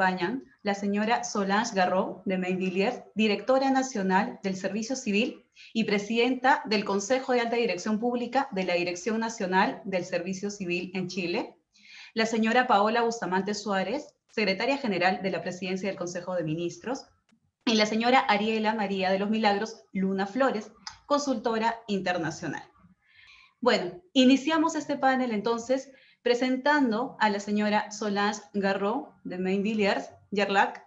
acompañan la señora Solange Garró, de Mainvilliers, directora nacional del Servicio Civil y presidenta del Consejo de Alta Dirección Pública de la Dirección Nacional del Servicio Civil en Chile, la señora Paola Bustamante Suárez, secretaria general de la Presidencia del Consejo de Ministros, y la señora Ariela María de los Milagros Luna Flores, consultora internacional. Bueno, iniciamos este panel entonces presentando a la señora Solange Garró, de Mainvilliers, Gerlac,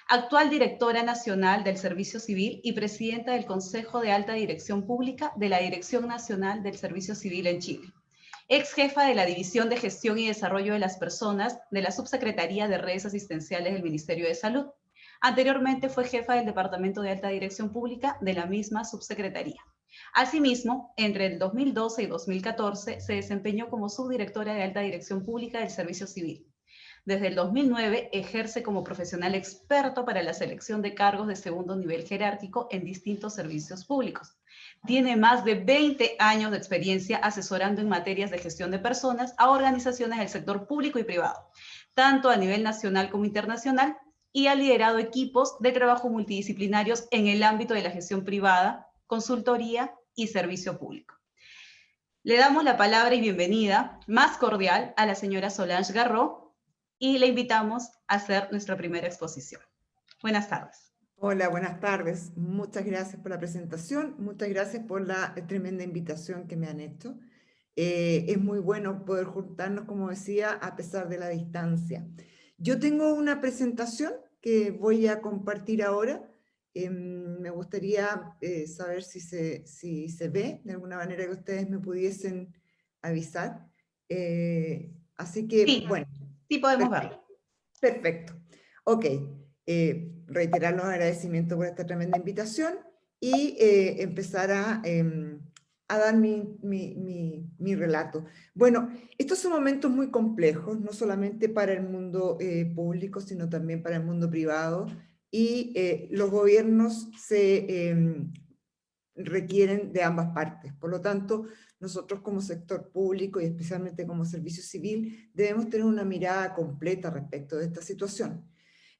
actual directora nacional del Servicio Civil y presidenta del Consejo de Alta Dirección Pública de la Dirección Nacional del Servicio Civil en Chile. Ex jefa de la División de Gestión y Desarrollo de las Personas de la Subsecretaría de Redes Asistenciales del Ministerio de Salud. Anteriormente fue jefa del Departamento de Alta Dirección Pública de la misma subsecretaría. Asimismo, entre el 2012 y 2014 se desempeñó como subdirectora de Alta Dirección Pública del Servicio Civil. Desde el 2009 ejerce como profesional experto para la selección de cargos de segundo nivel jerárquico en distintos servicios públicos. Tiene más de 20 años de experiencia asesorando en materias de gestión de personas a organizaciones del sector público y privado, tanto a nivel nacional como internacional, y ha liderado equipos de trabajo multidisciplinarios en el ámbito de la gestión privada, consultoría y servicio público. Le damos la palabra y bienvenida más cordial a la señora Solange Garró y le invitamos a hacer nuestra primera exposición. Buenas tardes. Hola, buenas tardes. Muchas gracias por la presentación, muchas gracias por la tremenda invitación que me han hecho. Es muy bueno poder juntarnos, como decía, a pesar de la distancia. Yo tengo una presentación que voy a compartir ahora. Me gustaría saber si se ve de alguna manera, que ustedes me pudiesen avisar. Así que, Sí, bueno. sí podemos Perfecto. verlo. Perfecto. Ok. Reiterar los agradecimientos por esta tremenda invitación y empezar a dar mi relato. Bueno, estos son momentos muy complejos, no solamente para el mundo público, sino también para el mundo privado, y los gobiernos se requieren de ambas partes. Por lo tanto, nosotros como sector público y especialmente como servicio civil debemos tener una mirada completa respecto de esta situación.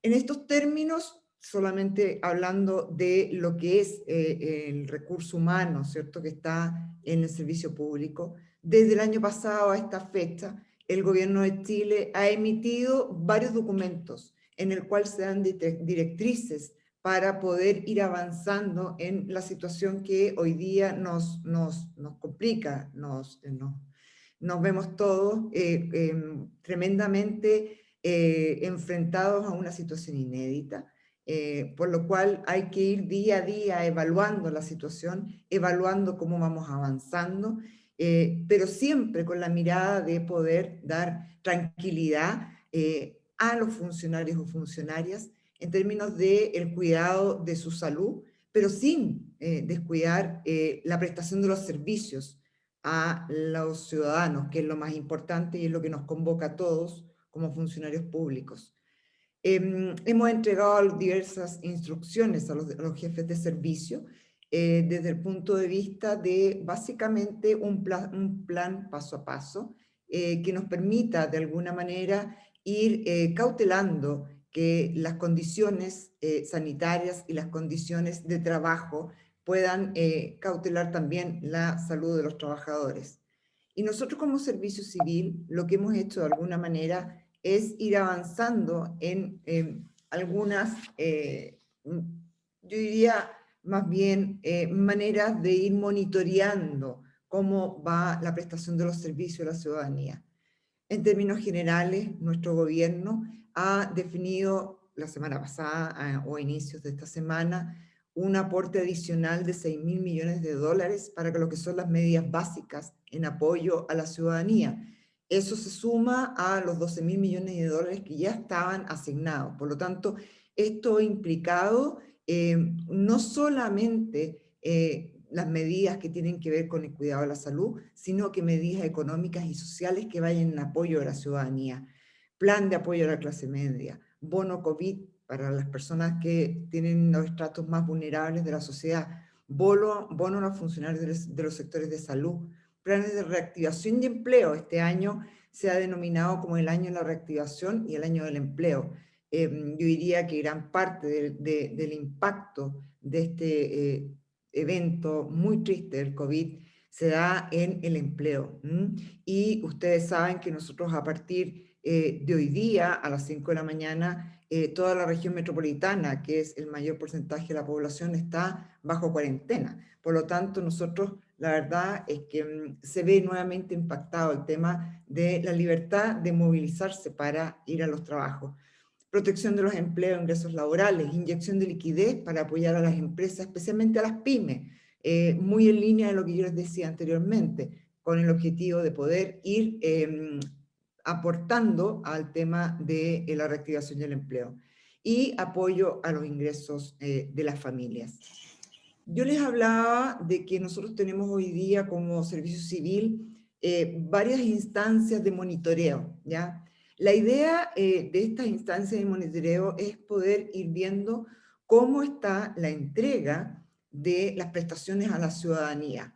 En estos términos, solamente hablando de lo que es el recurso humano, ¿cierto?, que está en el servicio público, desde el año pasado a esta fecha, el gobierno de Chile ha emitido varios documentos en el cual se dan directrices para poder ir avanzando en la situación que hoy día nos complica, nos vemos todos tremendamente enfrentados a una situación inédita, por lo cual hay que ir día a día evaluando la situación, evaluando cómo vamos avanzando, pero siempre con la mirada de poder dar tranquilidad a los funcionarios o funcionarias en términos del cuidado de su salud, pero sin descuidar la prestación de los servicios a los ciudadanos, que es lo más importante y es lo que nos convoca a todos como funcionarios públicos. Hemos entregado diversas instrucciones a los jefes de servicio desde el punto de vista de básicamente un plan paso a paso que nos permita de alguna manera ir cautelando que las condiciones sanitarias y las condiciones de trabajo puedan cautelar también la salud de los trabajadores. Y nosotros como servicio civil lo que hemos hecho de alguna manera es ir avanzando en algunas, yo diría más bien, maneras de ir monitoreando cómo va la prestación de los servicios a la ciudadanía. En términos generales, nuestro gobierno ha definido la semana pasada o a inicios de esta semana un aporte adicional de 6.000 millones de dólares para lo que son las medidas básicas en apoyo a la ciudadanía. Eso se suma a los 12.000 millones de dólares que ya estaban asignados. Por lo tanto, esto ha implicado no solamente las medidas que tienen que ver con el cuidado de la salud, sino que medidas económicas y sociales que vayan en apoyo a la ciudadanía. Plan de apoyo a la clase media, bono COVID para las personas que tienen los estratos más vulnerables de la sociedad, bono a los funcionarios de los sectores de salud, planes de reactivación y empleo. Este año se ha denominado como el año de la reactivación y el año del empleo. yo diría que gran parte del impacto de este evento muy triste del COVID se da en el empleo. Y ustedes saben que nosotros a partir de hoy día, a las 5 de la mañana, toda la región metropolitana, que es el mayor porcentaje de la población, está bajo cuarentena. Por lo tanto, nosotros, la verdad es que se ve nuevamente impactado el tema de la libertad de movilizarse para ir a los trabajos. Protección de los empleos, ingresos laborales, inyección de liquidez para apoyar a las empresas, especialmente a las pymes, muy en línea de lo que yo les decía anteriormente, con el objetivo de poder ir aportando al tema de la reactivación del empleo y apoyo a los ingresos de las familias. Yo les hablaba de que nosotros tenemos hoy día como servicio civil varias instancias de monitoreo, ¿ya? La idea de estas instancias de monitoreo es poder ir viendo cómo está la entrega de las prestaciones a la ciudadanía.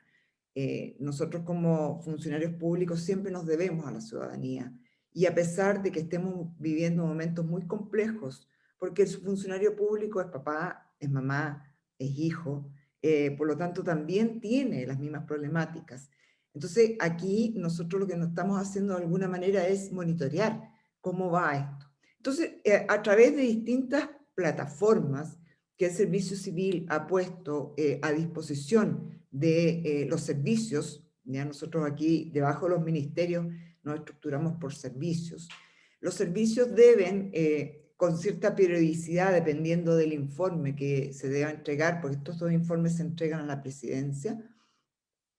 Nosotros como funcionarios públicos siempre nos debemos a la ciudadanía y a pesar de que estemos viviendo momentos muy complejos, porque el funcionario público es papá, es mamá, es hijo, por lo tanto también tiene las mismas problemáticas. Entonces aquí nosotros lo que nos estamos haciendo de alguna manera es monitorear cómo va esto. Entonces, a través de distintas plataformas que el Servicio Civil ha puesto a disposición de los servicios, ya nosotros aquí debajo de los ministerios nos estructuramos por servicios. Los servicios deben, con cierta periodicidad, dependiendo del informe que se deba entregar, porque estos dos informes se entregan a la presidencia,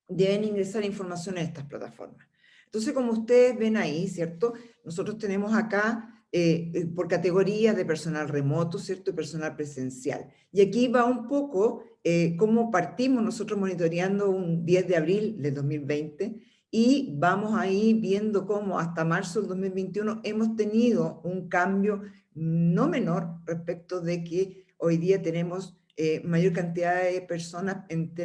deben ingresar información a estas plataformas. Entonces, como ustedes ven ahí, ¿cierto? Nosotros tenemos acá por categorías de personal remoto, ¿cierto? Y personal presencial. Y aquí va un poco cómo partimos nosotros monitoreando un 10 de abril del 2020 y vamos ahí viendo cómo hasta marzo del 2021 hemos tenido un cambio no menor respecto de que hoy día tenemos mayor cantidad de personas en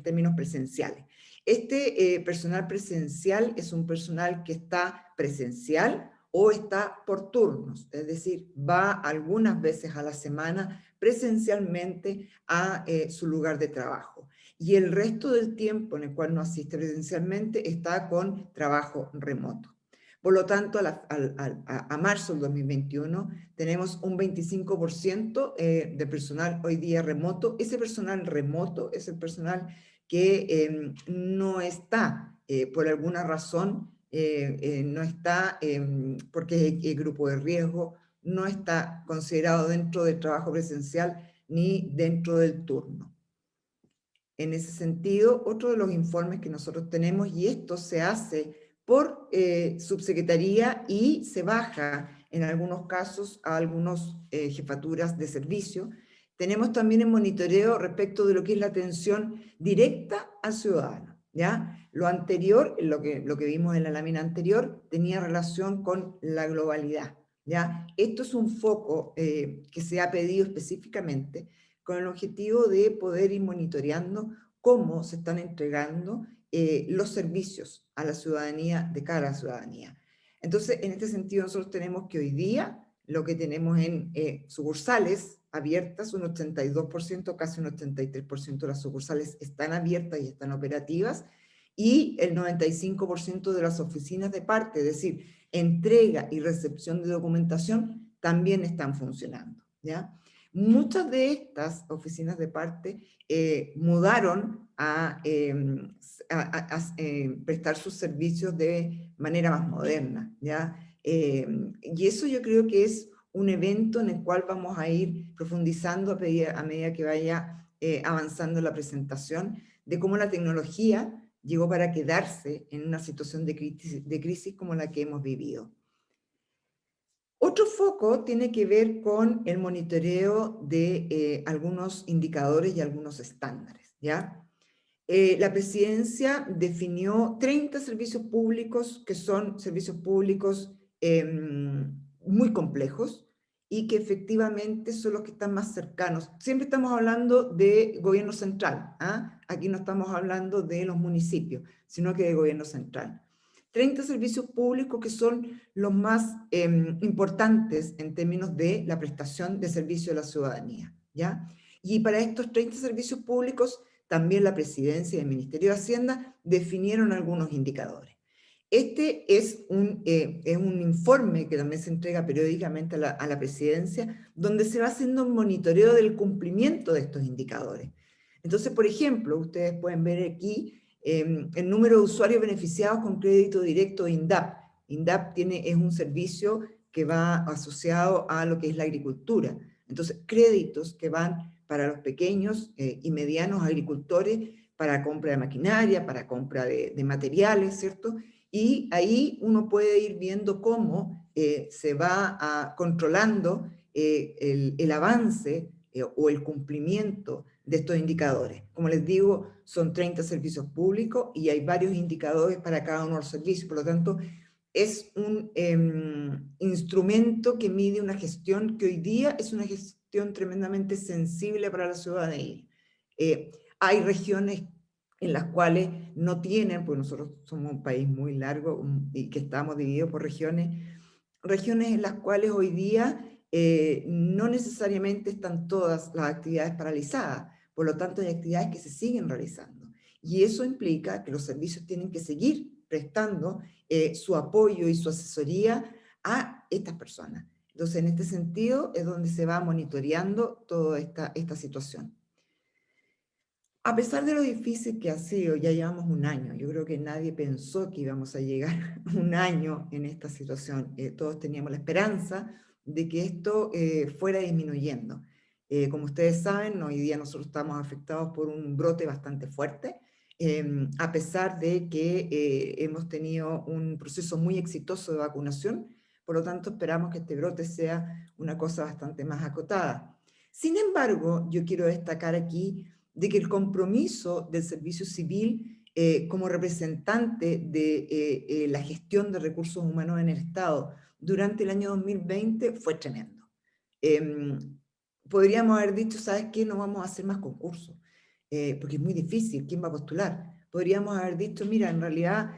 términos presenciales. Este personal presencial es un personal que está presencial o está por turnos, es decir, va algunas veces a la semana presencialmente a su lugar de trabajo. Y el resto del tiempo en el cual no asiste presencialmente está con trabajo remoto. Por lo tanto, a marzo del 2021 tenemos un 25% de personal hoy día remoto. Ese personal remoto es el personal que no está, por alguna razón, no está, porque es grupo de riesgo, no está considerado dentro del trabajo presencial ni dentro del turno. En ese sentido, otro de los informes que nosotros tenemos, y esto se hace por subsecretaría y se baja en algunos casos a algunas jefaturas de servicio, tenemos también el monitoreo respecto de lo que es la atención directa al ciudadano, ¿ya? Lo anterior, lo que vimos en la lámina anterior, tenía relación con la globalidad, ¿ya? Esto es un foco que se ha pedido específicamente con el objetivo de poder ir monitoreando cómo se están entregando los servicios a la ciudadanía de cara a la ciudadanía. Entonces, en este sentido, nosotros tenemos que hoy día lo que tenemos en sucursales abiertas, un 82%, casi un 83% de las sucursales están abiertas y están operativas, y el 95% de las oficinas de parte, es decir, entrega y recepción de documentación, también están funcionando, ¿ya? Muchas de estas oficinas de parte mudaron a prestar sus servicios de manera más moderna, ¿ya? Y eso yo creo que es un evento en el cual vamos a ir profundizando a medida que vaya avanzando la presentación de cómo la tecnología llegó para quedarse en una situación de crisis como la que hemos vivido. Otro foco tiene que ver con el monitoreo de algunos indicadores y algunos estándares, ¿ya? La presidencia definió 30 servicios públicos que son servicios públicos muy complejos y que efectivamente son los que están más cercanos. Siempre estamos hablando de gobierno central, ¿ah? Aquí no estamos hablando de los municipios, sino que de gobierno central. 30 servicios públicos que son los más importantes en términos de la prestación de servicio a la ciudadanía, ¿ya? Y para estos 30 servicios públicos, también la Presidencia y el Ministerio de Hacienda definieron algunos indicadores. Este es un informe que también se entrega periódicamente a la Presidencia, donde se va haciendo un monitoreo del cumplimiento de estos indicadores. Entonces, por ejemplo, ustedes pueden ver aquí el número de usuarios beneficiados con crédito directo de INDAP. INDAP es un servicio que va asociado a lo que es la agricultura. Entonces, créditos que van para los pequeños y medianos agricultores para compra de maquinaria, para compra de materiales, ¿cierto? Y ahí uno puede ir viendo cómo se va controlando el avance o el cumplimiento de estos indicadores. Como les digo, son 30 servicios públicos y hay varios indicadores para cada uno de los servicios. Por lo tanto, es un instrumento que mide una gestión que hoy día es una gestión tremendamente sensible para la ciudadanía. Hay regiones en las cuales no tienen, pues nosotros somos un país muy largo y que estamos divididos por regiones en las cuales hoy día no necesariamente están todas las actividades paralizadas, por lo tanto hay actividades que se siguen realizando. Y eso implica que los servicios tienen que seguir prestando su apoyo y su asesoría a estas personas. Entonces, en este sentido es donde se va monitoreando toda esta situación. A pesar de lo difícil que ha sido, ya llevamos un año. Yo creo que nadie pensó que íbamos a llegar un año en esta situación. Todos teníamos la esperanza de que esto fuera disminuyendo. Como ustedes saben, hoy día nosotros estamos afectados por un brote bastante fuerte, a pesar de que hemos tenido un proceso muy exitoso de vacunación. Por lo tanto, esperamos que este brote sea una cosa bastante más acotada. Sin embargo, yo quiero destacar aquí de que el compromiso del servicio civil como representante de la gestión de recursos humanos en el Estado durante el año 2020 fue tremendo. Podríamos haber dicho, ¿sabes qué? No vamos a hacer más concursos, porque es muy difícil, ¿quién va a postular? Podríamos haber dicho, mira, en realidad,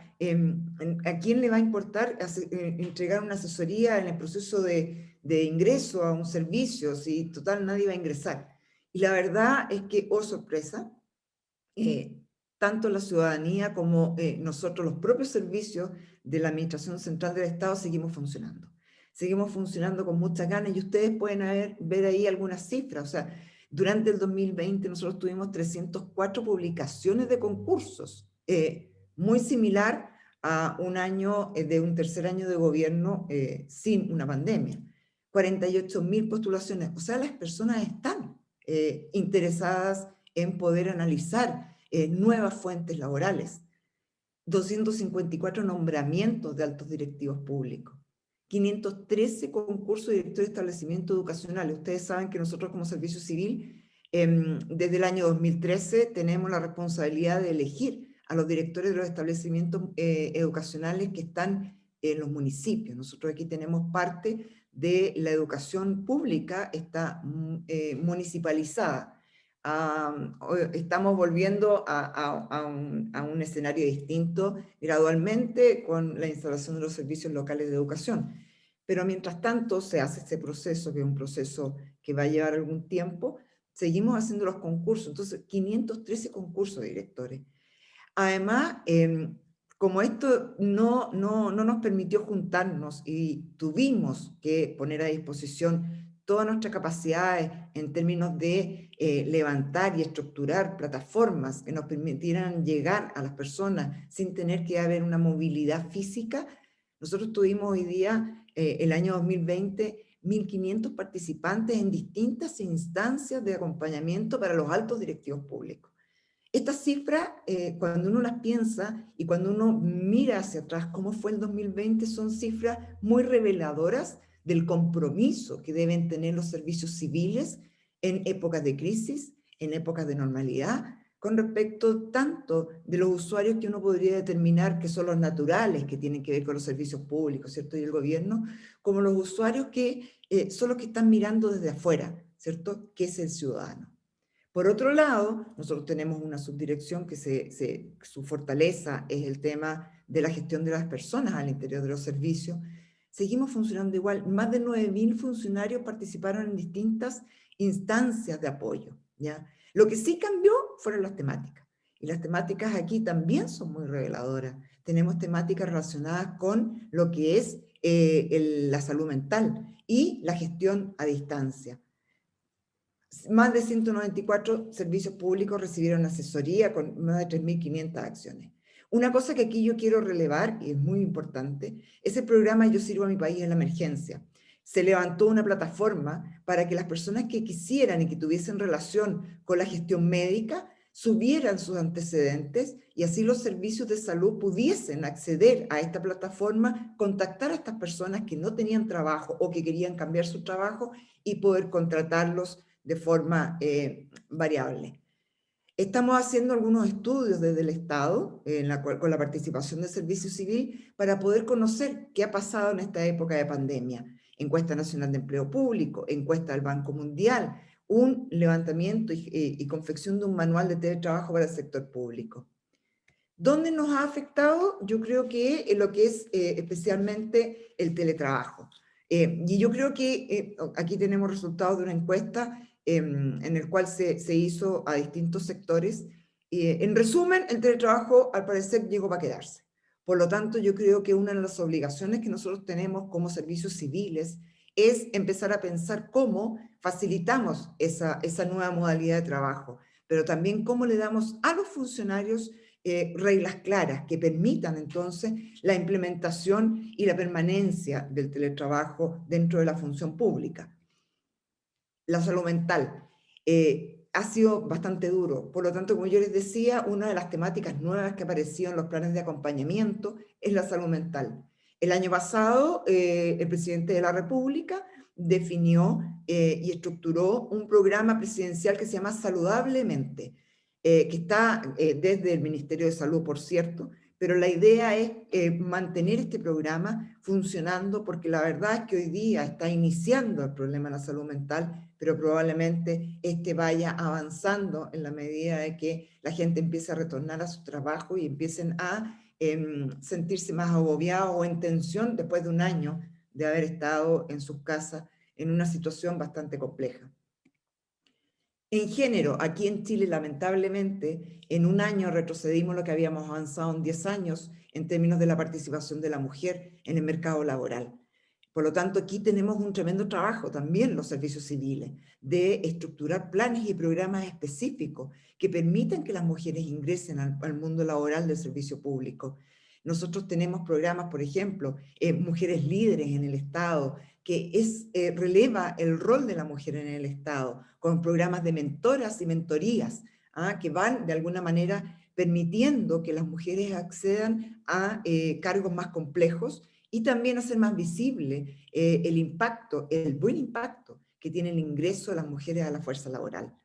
¿a quién le va a importar entregar una asesoría en el proceso de ingreso a un servicio si total nadie va a ingresar? Y la verdad es que, oh sorpresa, tanto la ciudadanía como nosotros, los propios servicios de la Administración Central del Estado, seguimos funcionando. Seguimos funcionando con muchas ganas y ustedes pueden ver ahí algunas cifras. O sea, durante el 2020 nosotros tuvimos 304 publicaciones de concursos, muy similar a un año de un tercer año de gobierno sin una pandemia. 48.000 postulaciones. O sea, las personas están interesadas en poder analizar nuevas fuentes laborales, 254 nombramientos de altos directivos públicos, 513 concursos de directores de establecimientos educacionales. Ustedes saben que nosotros como Servicio Civil, desde el año 2013, tenemos la responsabilidad de elegir a los directores de los establecimientos educacionales que están en los municipios. Nosotros aquí tenemos parte de la educación pública, está municipalizada. Estamos volviendo a un escenario distinto gradualmente con la instalación de los servicios locales de educación. Pero mientras tanto se hace este proceso, que es un proceso que va a llevar algún tiempo, seguimos haciendo los concursos. Entonces, 513 concursos de directores. Además, como esto no nos permitió juntarnos y tuvimos que poner a disposición todas nuestras capacidades en términos de levantar y estructurar plataformas que nos permitieran llegar a las personas sin tener que haber una movilidad física, nosotros tuvimos hoy día, el año 2020, 1.500 participantes en distintas instancias de acompañamiento para los altos directivos públicos. Estas cifras, cuando uno las piensa y cuando uno mira hacia atrás cómo fue el 2020, son cifras muy reveladoras del compromiso que deben tener los servicios civiles en épocas de crisis, en épocas de normalidad, con respecto tanto de los usuarios que uno podría determinar que son los naturales, que tienen que ver con los servicios públicos, ¿cierto? Y el gobierno, como los usuarios que son los que están mirando desde afuera, ¿cierto? Que es el ciudadano. Por otro lado, nosotros tenemos una subdirección que su fortaleza es el tema de la gestión de las personas al interior de los servicios. Seguimos funcionando igual. Más de 9.000 funcionarios participaron en distintas instancias de apoyo, ¿ya? Lo que sí cambió fueron las temáticas. Y las temáticas aquí también son muy reveladoras. Tenemos temáticas relacionadas con lo que es la salud mental y la gestión a distancia. Más de 194 servicios públicos recibieron asesoría con más de 3.500 acciones. Una cosa que aquí yo quiero relevar, y es muy importante, es el programa Yo Sirvo a mi País en la Emergencia. Se levantó una plataforma para que las personas que quisieran y que tuviesen relación con la gestión médica subieran sus antecedentes y así los servicios de salud pudiesen acceder a esta plataforma, contactar a estas personas que no tenían trabajo o que querían cambiar su trabajo y poder contratarlos de forma variable. Estamos haciendo algunos estudios desde el Estado, con la participación del Servicio Civil, para poder conocer qué ha pasado en esta época de pandemia. Encuesta Nacional de Empleo Público, encuesta del Banco Mundial, un levantamiento y confección de un manual de teletrabajo para el sector público. ¿Dónde nos ha afectado? Yo creo que en lo que es especialmente el teletrabajo. Y yo creo que aquí tenemos resultados de una encuesta en el cual se hizo a distintos sectores. En resumen, el teletrabajo al parecer llegó para quedarse. Por lo tanto, yo creo que una de las obligaciones que nosotros tenemos como servicios civiles es empezar a pensar cómo facilitamos esa nueva modalidad de trabajo, pero también cómo le damos a los funcionarios reglas claras que permitan entonces la implementación y la permanencia del teletrabajo dentro de la función pública. La salud mental ha sido bastante duro. Por lo tanto, como yo les decía, una de las temáticas nuevas que apareció en los planes de acompañamiento es la salud mental. El año pasado, el presidente de la República definió y estructuró un programa presidencial que se llama Saludablemente, que está desde el Ministerio de Salud, por cierto, pero la idea es mantener este programa funcionando porque la verdad es que hoy día está iniciando el problema de la salud mental, pero probablemente este vaya avanzando en la medida de que la gente empiece a retornar a su trabajo y empiecen a sentirse más agobiados o en tensión después de un año de haber estado en sus casas en una situación bastante compleja. En género, aquí en Chile, lamentablemente, en un año retrocedimos lo que habíamos avanzado en 10 años en términos de la participación de la mujer en el mercado laboral. Por lo tanto, aquí tenemos un tremendo trabajo también los servicios civiles de estructurar planes y programas específicos que permitan que las mujeres ingresen al mundo laboral del servicio público. Nosotros tenemos programas, por ejemplo, Mujeres Líderes en el Estado, que releva el rol de la mujer en el Estado, con programas de mentoras y mentorías, que van de alguna manera permitiendo que las mujeres accedan a cargos más complejos y también hacer más visible el impacto, el buen impacto que tiene el ingreso de las mujeres a la fuerza laboral.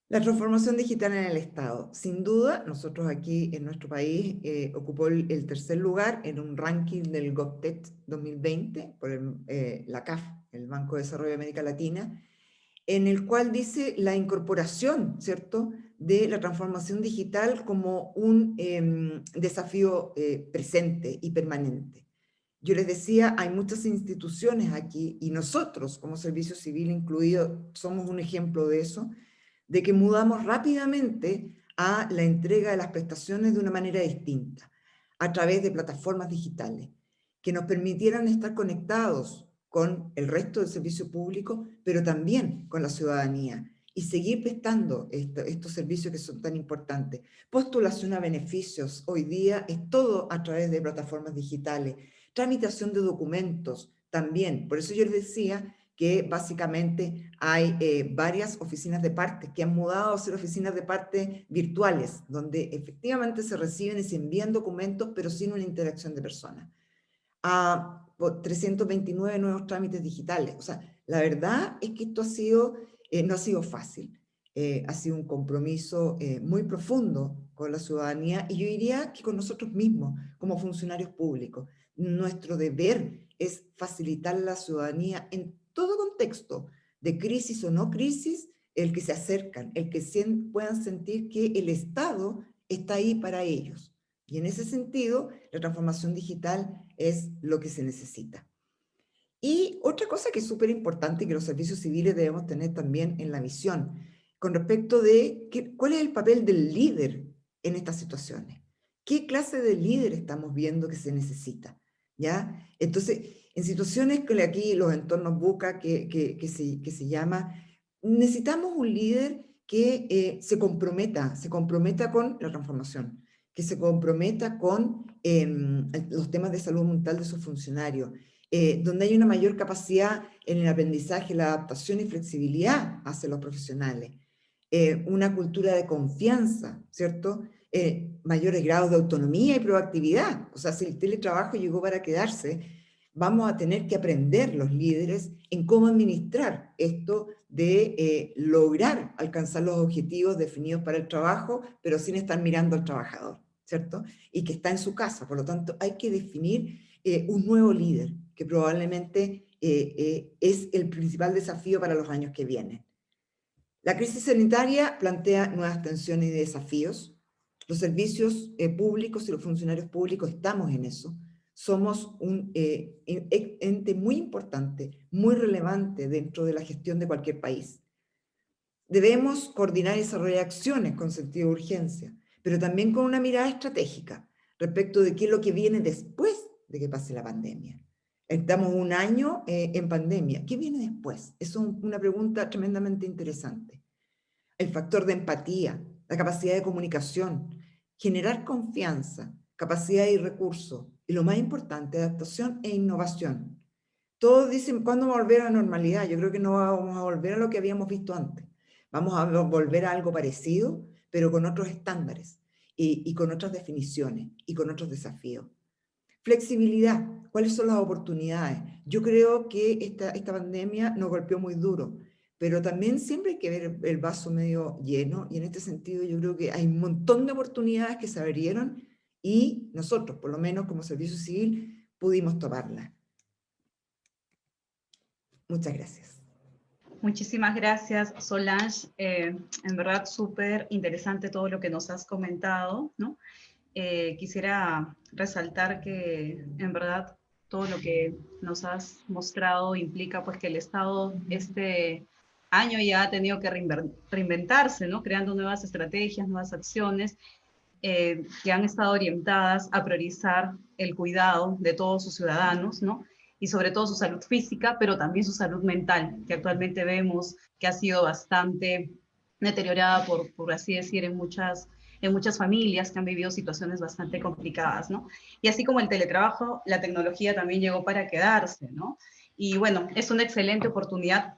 La transformación digital en el Estado. Sin duda, nosotros aquí en nuestro país ocupó el tercer lugar en un ranking del GovTech 2020 por la CAF, el Banco de Desarrollo de América Latina, en el cual dice la incorporación, ¿cierto?, de la transformación digital como un desafío presente y permanente. Yo les decía, hay muchas instituciones aquí y nosotros como Servicio Civil incluido somos un ejemplo de eso, de que mudamos rápidamente a la entrega de las prestaciones de una manera distinta, a través de plataformas digitales, que nos permitieran estar conectados con el resto del servicio público, pero también con la ciudadanía, y seguir prestando estos servicios que son tan importantes. Postulación a beneficios, hoy día es todo a través de plataformas digitales, tramitación de documentos también, por eso yo les decía que básicamente hay varias oficinas de partes que han mudado a ser oficinas de partes virtuales, donde efectivamente se reciben y se envían documentos, pero sin una interacción de personas. A 329 nuevos trámites digitales. O sea, la verdad es que esto no ha sido fácil. Ha sido un compromiso muy profundo con la ciudadanía y yo diría que con nosotros mismos, como funcionarios públicos. Nuestro deber es facilitar a la ciudadanía en todo contexto de crisis o no crisis, el que se acercan, el que puedan sentir que el Estado está ahí para ellos. Y en ese sentido, la transformación digital es lo que se necesita. Y otra cosa que es súper importante y que los servicios civiles debemos tener también en la visión, con respecto de cuál es el papel del líder en estas situaciones. ¿Qué clase de líder estamos viendo que se necesita? ¿Ya? Entonces, en situaciones que aquí los entornos BUCA, que se llama, necesitamos un líder que se comprometa con la transformación, que se comprometa con los temas de salud mental de sus funcionarios, donde hay una mayor capacidad en el aprendizaje, la adaptación y flexibilidad hacia los profesionales, una cultura de confianza, ¿cierto? Mayores grados de autonomía y proactividad. O sea, si el teletrabajo llegó para quedarse, vamos a tener que aprender los líderes en cómo administrar esto de lograr alcanzar los objetivos definidos para el trabajo, pero sin estar mirando al trabajador, ¿cierto? Y que está en su casa. Por lo tanto, hay que definir un nuevo líder, que probablemente es el principal desafío para los años que vienen. La crisis sanitaria plantea nuevas tensiones y desafíos. Los servicios públicos y los funcionarios públicos estamos en eso. Somos un ente muy importante, muy relevante dentro de la gestión de cualquier país. Debemos coordinar y desarrollar acciones con sentido de urgencia, pero también con una mirada estratégica respecto de qué es lo que viene después de que pase la pandemia. Estamos un año en pandemia. ¿Qué viene después? Es una pregunta tremendamente interesante. El factor de empatía, la capacidad de comunicación, generar confianza, capacidad y recursos, y lo más importante, adaptación e innovación. Todos dicen, ¿cuándo vamos a volver a la normalidad? Yo creo que no vamos a volver a lo que habíamos visto antes. Vamos a volver a algo parecido, pero con otros estándares y con otras definiciones y con otros desafíos. Flexibilidad, ¿cuáles son las oportunidades? Yo creo que esta pandemia nos golpeó muy duro, pero también siempre hay que ver el vaso medio lleno, y en este sentido yo creo que hay un montón de oportunidades que se abrieron y nosotros, por lo menos como servicio civil, pudimos tomarlas. Muchas gracias. Muchísimas gracias, Solange. En verdad, súper interesante todo lo que nos has comentado, ¿no? Quisiera resaltar que, en verdad, todo lo que nos has mostrado implica pues, que el Estado este año ya ha tenido que reinventarse, ¿no? Creando nuevas estrategias, nuevas acciones que han estado orientadas a priorizar el cuidado de todos sus ciudadanos, ¿no? Y sobre todo su salud física, pero también su salud mental, que actualmente vemos que ha sido bastante deteriorada, por así decir, en muchas familias que han vivido situaciones bastante complicadas, ¿no? Y así como el teletrabajo, la tecnología también llegó para quedarse, ¿no? Y bueno, es una excelente oportunidad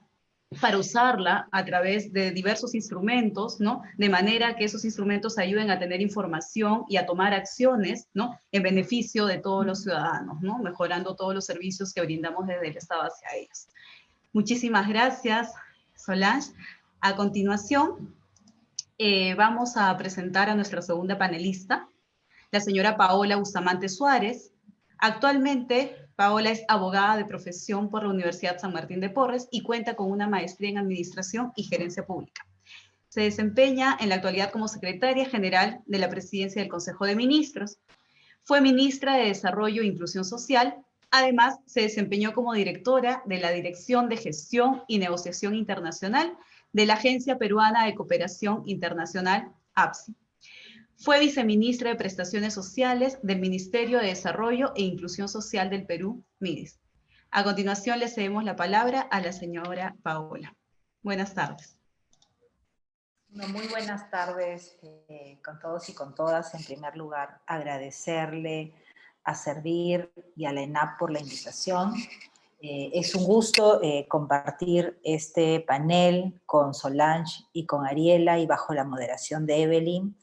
para usarla a través de diversos instrumentos, ¿no? De manera que esos instrumentos ayuden a tener información y a tomar acciones, ¿no? En beneficio de todos los ciudadanos, ¿no? Mejorando todos los servicios que brindamos desde el Estado hacia ellos. Muchísimas gracias, Solange. A continuación, vamos a presentar a nuestra segunda panelista, la señora Paola Bustamante Suárez. Actualmente, Paola es abogada de profesión por la Universidad San Martín de Porres y cuenta con una maestría en Administración y Gerencia Pública. Se desempeña en la actualidad como secretaria general de la Presidencia del Consejo de Ministros. Fue ministra de Desarrollo e Inclusión Social. Además, se desempeñó como directora de la Dirección de Gestión y Negociación Internacional de la Agencia Peruana de Cooperación Internacional, APSI. Fue viceministra de Prestaciones Sociales del Ministerio de Desarrollo e Inclusión Social del Perú, MIDES. A continuación le cedemos la palabra a la señora Paola. Buenas tardes. Muy buenas tardes con todos y con todas. En primer lugar, agradecerle a Servir y a la ENAP por la invitación. Es un gusto compartir este panel con Solange y con Ariela y bajo la moderación de Evelyn.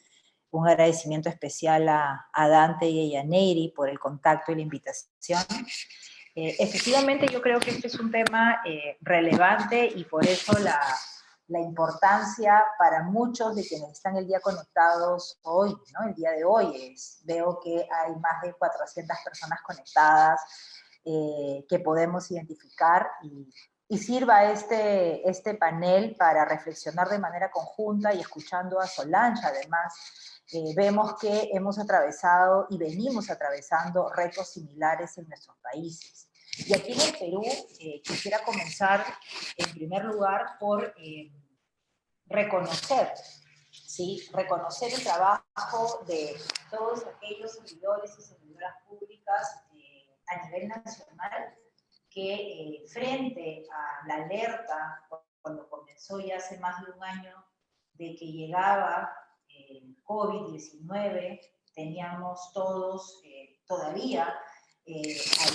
Un agradecimiento especial a Dante y a Neiri por el contacto y la invitación. Efectivamente, yo creo que este es un tema relevante y por eso la importancia para muchos de quienes están el día conectados hoy, ¿no? El día de hoy veo que hay más de 400 personas conectadas que podemos identificar y sirva este panel para reflexionar de manera conjunta y escuchando a Solange, además, vemos que hemos atravesado y venimos atravesando retos similares en nuestros países. Y aquí en el Perú quisiera comenzar en primer lugar por reconocer, ¿sí? Reconocer el trabajo de todos aquellos servidores y servidoras públicas a nivel nacional que frente a la alerta, cuando comenzó ya hace más de un año, de que llegaba el COVID-19, teníamos todos todavía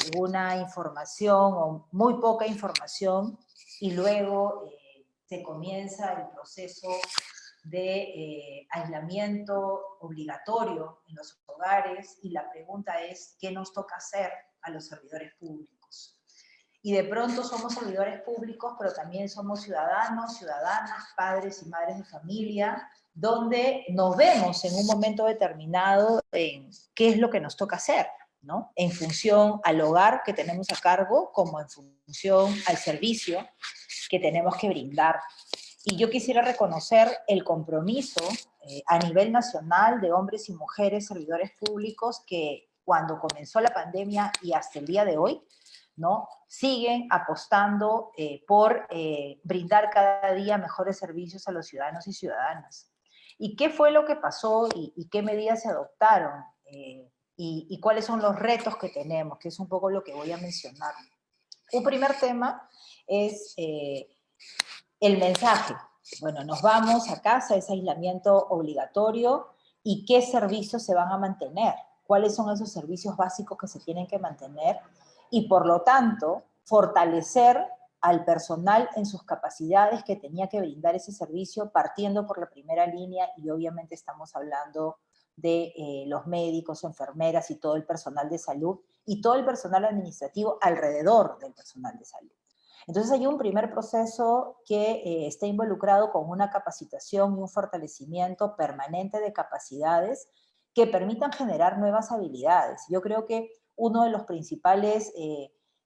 alguna información o muy poca información, y luego se comienza el proceso de aislamiento obligatorio en los hogares, y la pregunta es, ¿qué nos toca hacer a los servidores públicos? Y de pronto somos servidores públicos, pero también somos ciudadanos, ciudadanas, padres y madres de familia, donde nos vemos en un momento determinado en qué es lo que nos toca hacer, ¿no? En función al hogar que tenemos a cargo, como en función al servicio que tenemos que brindar. Y yo quisiera reconocer el compromiso a nivel nacional de hombres y mujeres servidores públicos que cuando comenzó la pandemia y hasta el día de hoy, ¿no? Siguen apostando por brindar cada día mejores servicios a los ciudadanos y ciudadanas. ¿Y qué fue lo que pasó y qué medidas se adoptaron? Y cuáles son los retos que tenemos, que es un poco lo que voy a mencionar. Un primer tema es el mensaje. Bueno, nos vamos a casa, es aislamiento obligatorio, ¿y qué servicios se van a mantener? ¿Cuáles son esos servicios básicos que se tienen que mantener? Y por lo tanto, fortalecer al personal en sus capacidades que tenía que brindar ese servicio, partiendo por la primera línea, y obviamente estamos hablando de los médicos, enfermeras y todo el personal de salud, y todo el personal administrativo alrededor del personal de salud. Entonces hay un primer proceso que está involucrado con una capacitación y un fortalecimiento permanente de capacidades que permitan generar nuevas habilidades. Yo creo que uno de los principales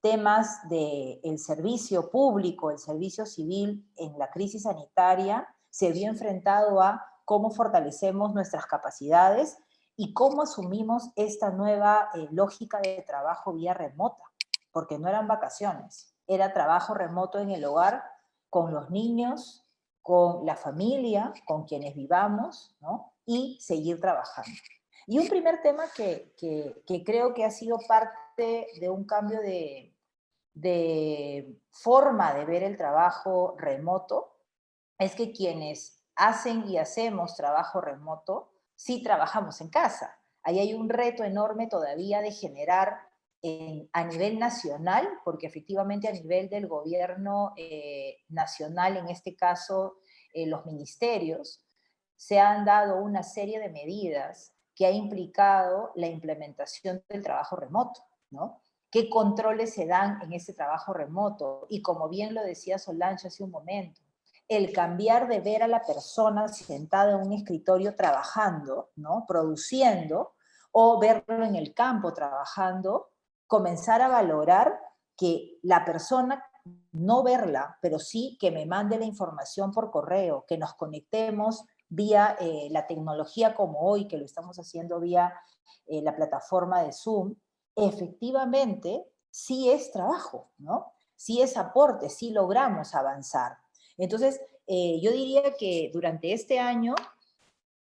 temas del servicio público, el servicio civil en la crisis sanitaria, se vio enfrentado a cómo fortalecemos nuestras capacidades y cómo asumimos esta nueva lógica de trabajo vía remota, porque no eran vacaciones. Era trabajo remoto en el hogar, con los niños, con la familia, con quienes vivamos, ¿no? Y seguir trabajando. Y un primer tema que creo que ha sido parte de un cambio de forma de ver el trabajo remoto es que quienes hacen y hacemos trabajo remoto, sí trabajamos en casa. Ahí hay un reto enorme todavía de generar a nivel nacional, porque efectivamente a nivel del gobierno nacional, en este caso los ministerios, se han dado una serie de medidas que ha implicado la implementación del trabajo remoto, ¿no? ¿Qué controles se dan en ese trabajo remoto? Y como bien lo decía Solange hace un momento, el cambiar de ver a la persona sentada en un escritorio trabajando, ¿no? Produciendo, o verlo en el campo trabajando, comenzar a valorar que la persona, no verla, pero sí que me mande la información por correo, que nos conectemos vía la tecnología como hoy, que lo estamos haciendo vía la plataforma de Zoom, efectivamente sí es trabajo, ¿no? Sí es aporte, sí logramos avanzar. Entonces, yo diría que durante este año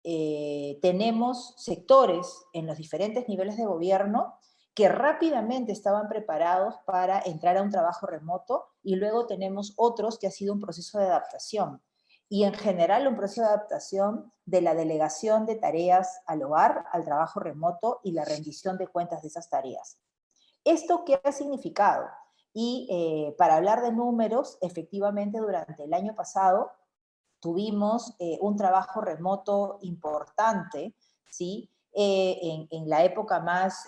tenemos sectores en los diferentes niveles de gobierno que rápidamente estaban preparados para entrar a un trabajo remoto, y luego tenemos otros que ha sido un proceso de adaptación. Y en general un proceso de adaptación de la delegación de tareas al hogar, al trabajo remoto y la rendición de cuentas de esas tareas. ¿Esto qué ha significado? Y para hablar de números, efectivamente durante el año pasado tuvimos un trabajo remoto importante, ¿sí? En la época más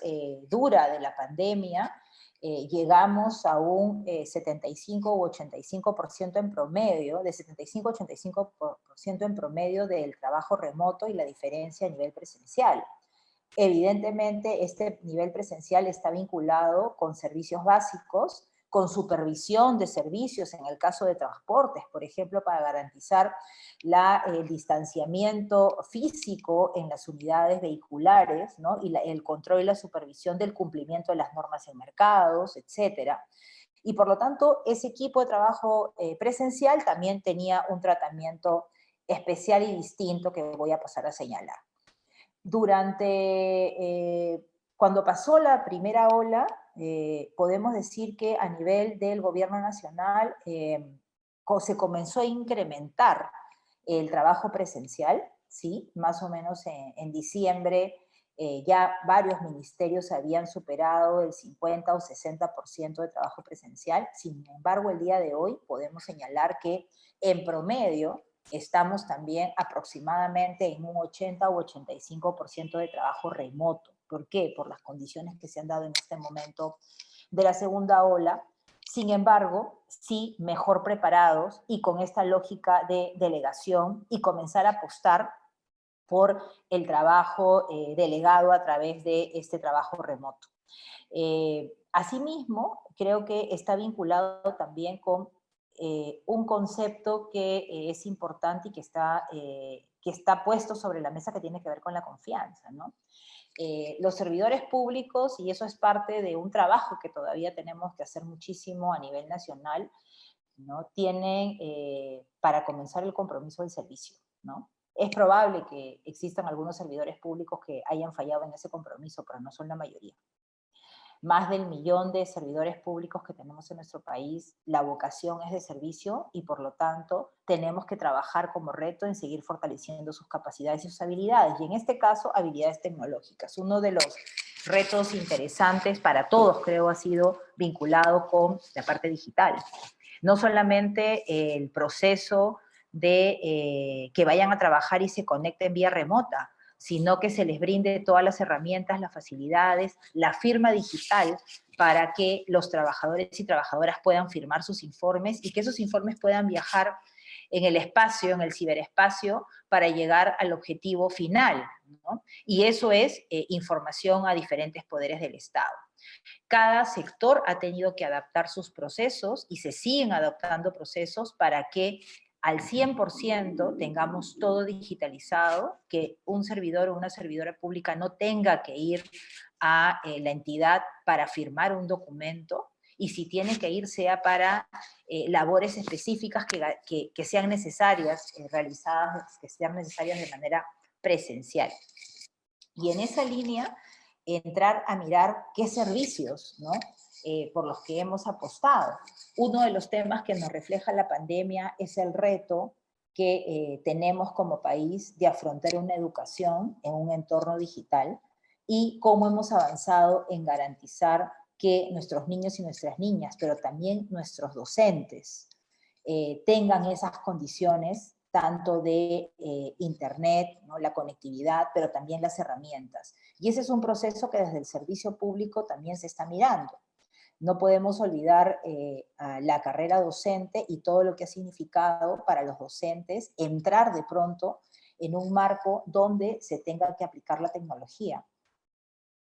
dura de la pandemia, llegamos a un 75 u 85% en promedio, de 75 a 85% en promedio del trabajo remoto, y la diferencia a nivel presencial. Evidentemente, este nivel presencial está vinculado con servicios básicos, con supervisión de servicios en el caso de transportes, por ejemplo, para garantizar el distanciamiento físico en las unidades vehiculares, ¿no? Y el control y la supervisión del cumplimiento de las normas en mercados, etcétera. Y por lo tanto, ese equipo de trabajo presencial también tenía un tratamiento especial y distinto que voy a pasar a señalar. Cuando pasó la primera ola, podemos decir que a nivel del gobierno nacional se comenzó a incrementar el trabajo presencial, ¿sí? Más o menos en diciembre ya varios ministerios habían superado el 50 o 60% de trabajo presencial. Sin embargo, el día de hoy podemos señalar que en promedio estamos también aproximadamente en un 80 o 85% de trabajo remoto. ¿Por qué? Por las condiciones que se han dado en este momento de la segunda ola. Sin embargo, sí mejor preparados y con esta lógica de delegación y comenzar a apostar por el trabajo delegado a través de este trabajo remoto. Asimismo, creo que está vinculado también con un concepto que es importante y que está puesto sobre la mesa, que tiene que ver con la confianza, ¿no? Los servidores públicos, y eso es parte de un trabajo que todavía tenemos que hacer muchísimo a nivel nacional, ¿no? Tienen para comenzar el compromiso del servicio, ¿no? Es probable que existan algunos servidores públicos que hayan fallado en ese compromiso, pero no son la mayoría. Más del 1.000.000 de servidores públicos que tenemos en nuestro país, la vocación es de servicio y por lo tanto tenemos que trabajar como reto en seguir fortaleciendo sus capacidades y sus habilidades, y en este caso habilidades tecnológicas. Uno de los retos interesantes para todos, creo, ha sido vinculado con la parte digital. No solamente el proceso de que vayan a trabajar y se conecten vía remota, sino que se les brinde todas las herramientas, las facilidades, la firma digital para que los trabajadores y trabajadoras puedan firmar sus informes y que esos informes puedan viajar en el espacio, en el ciberespacio, para llegar al objetivo final, ¿no? Y eso es información a diferentes poderes del Estado. Cada sector ha tenido que adaptar sus procesos y se siguen adaptando procesos para que al 100% tengamos todo digitalizado, que un servidor o una servidora pública no tenga que ir a la entidad para firmar un documento, y si tiene que ir sea para labores específicas que sean necesarias, realizadas, que sean necesarias de manera presencial. Y en esa línea, entrar a mirar qué servicios, ¿no? Por los que hemos apostado. Uno de los temas que nos refleja la pandemia es el reto que tenemos como país de afrontar una educación en un entorno digital y cómo hemos avanzado en garantizar que nuestros niños y nuestras niñas, pero también nuestros docentes, tengan esas condiciones tanto de internet, ¿no? La conectividad, pero también las herramientas. Y ese es un proceso que desde el servicio público también se está mirando. No podemos olvidar la carrera docente y todo lo que ha significado para los docentes entrar de pronto en un marco donde se tenga que aplicar la tecnología,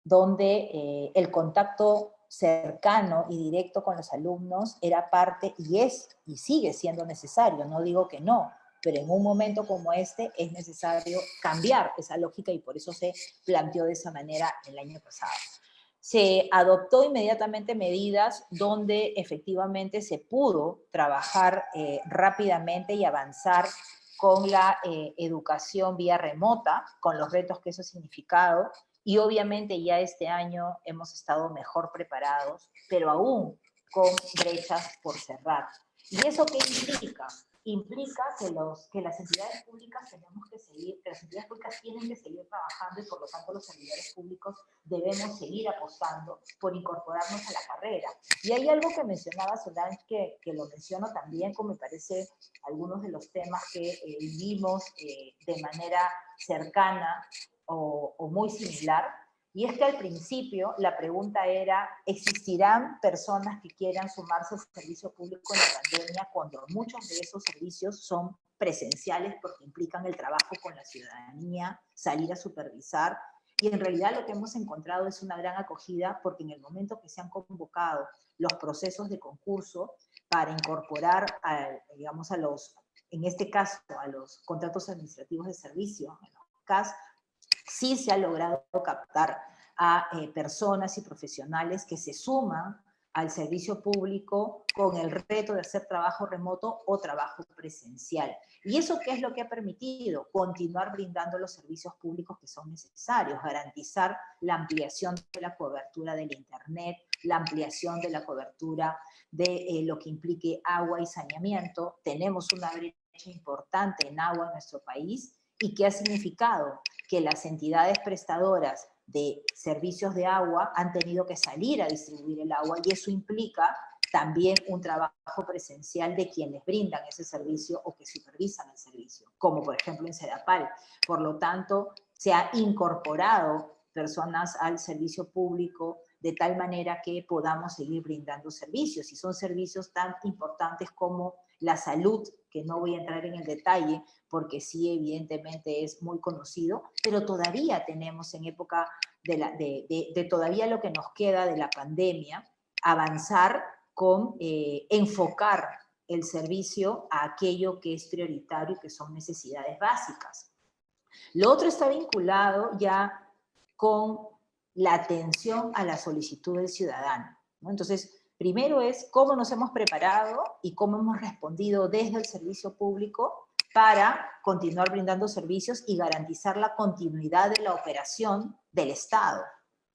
donde el contacto cercano y directo con los alumnos era parte y es y sigue siendo necesario, no digo que no, pero en un momento como este es necesario cambiar esa lógica y por eso se planteó de esa manera el año pasado. Se adoptó inmediatamente medidas donde efectivamente se pudo trabajar rápidamente y avanzar con la educación vía remota, con los retos que eso ha significado, y obviamente ya este año hemos estado mejor preparados, pero aún con brechas por cerrar. ¿Y eso qué implica? Implica que las entidades públicas tenemos que seguir, que las entidades públicas tienen que seguir trabajando y por lo tanto los servidores públicos debemos seguir apostando por incorporarnos a la carrera. Y hay algo que mencionaba Solange, que lo menciono también, como me parece algunos de los temas que vivimos de manera cercana o muy similar, y es que al principio la pregunta era, ¿existirán personas que quieran sumarse al servicio público en la pandemia cuando muchos de esos servicios son presenciales porque implican el trabajo con la ciudadanía, salir a supervisar Y en realidad lo que hemos encontrado es una gran acogida, porque en el momento que se han convocado los procesos de concurso para incorporar, digamos, en este caso, a los contratos administrativos de servicio, en los CAS, sí se ha logrado captar a personas y profesionales que se suman al servicio público con el reto de hacer trabajo remoto o trabajo presencial. ¿Y eso qué es lo que ha permitido? Continuar brindando los servicios públicos que son necesarios, garantizar la ampliación de la cobertura del Internet, la ampliación de la cobertura de lo que implique agua y saneamiento. Tenemos una brecha importante en agua en nuestro país. ¿Y qué ha significado? Que las entidades prestadoras de servicios de agua han tenido que salir a distribuir el agua, y eso implica también un trabajo presencial de quienes brindan ese servicio o que supervisan el servicio, como por ejemplo en Sedapal. Por lo tanto, se ha incorporado personas al servicio público de tal manera que podamos seguir brindando servicios, y son servicios tan importantes como la salud, que no voy a entrar en el detalle, porque sí, evidentemente es muy conocido, pero todavía tenemos en época de todavía lo que nos queda de la pandemia, avanzar con enfocar el servicio a aquello que es prioritario, que son necesidades básicas. Lo otro está vinculado ya con la atención a la solicitud del ciudadano, ¿no? Entonces, primero es cómo nos hemos preparado y cómo hemos respondido desde el servicio público para continuar brindando servicios y garantizar la continuidad de la operación del Estado,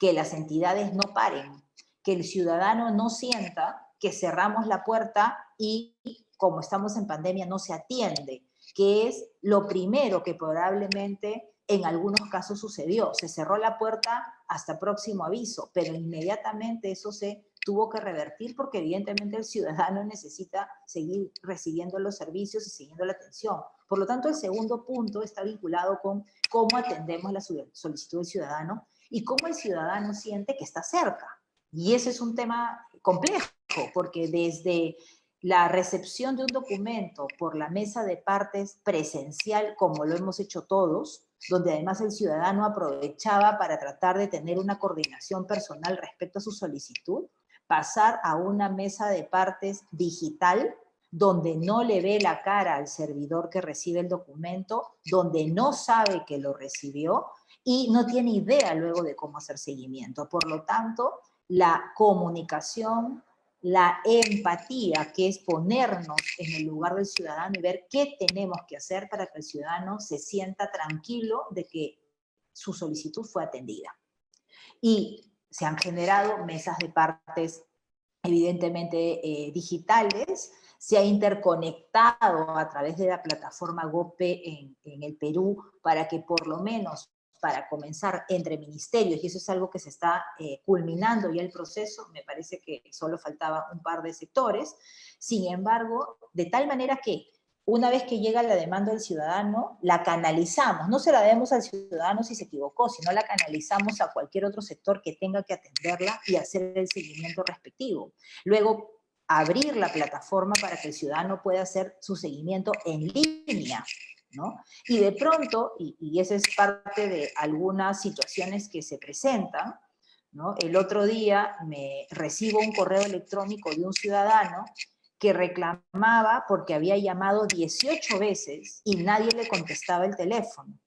que las entidades no paren, que el ciudadano no sienta que cerramos la puerta y, como estamos en pandemia, no se atiende, que es lo primero que probablemente en algunos casos sucedió. Se cerró la puerta hasta próximo aviso, pero inmediatamente eso se tuvo que revertir, porque evidentemente el ciudadano necesita seguir recibiendo los servicios y siguiendo la atención. Por lo tanto, el segundo punto está vinculado con cómo atendemos la solicitud del ciudadano y cómo el ciudadano siente que está cerca. Y ese es un tema complejo, porque desde la recepción de un documento por la mesa de partes presencial, como lo hemos hecho todos, donde además el ciudadano aprovechaba para tratar de tener una coordinación personal respecto a su solicitud, pasar a una mesa de partes digital, donde no le ve la cara al servidor que recibe el documento, donde no sabe que lo recibió y no tiene idea luego de cómo hacer seguimiento. Por lo tanto, la comunicación, la empatía, que es ponernos en el lugar del ciudadano y ver qué tenemos que hacer para que el ciudadano se sienta tranquilo de que su solicitud fue atendida. Y se han generado mesas de partes evidentemente digitales, se ha interconectado a través de la plataforma GOPE en el Perú para que por lo menos para comenzar entre ministerios, y eso es algo que se está culminando ya el proceso, me parece que solo faltaba un par de sectores. Sin embargo, de tal manera que una vez que llega la demanda del ciudadano, la canalizamos, no se la demos al ciudadano si se equivocó, sino la canalizamos a cualquier otro sector que tenga que atenderla y hacer el seguimiento respectivo. Luego, abrir la plataforma para que el ciudadano pueda hacer su seguimiento en línea, ¿no? Y de pronto, y esa es parte de algunas situaciones que se presentan, ¿no? El otro día me recibo un correo electrónico de un ciudadano que reclamaba porque había llamado 18 veces y nadie le contestaba el teléfono,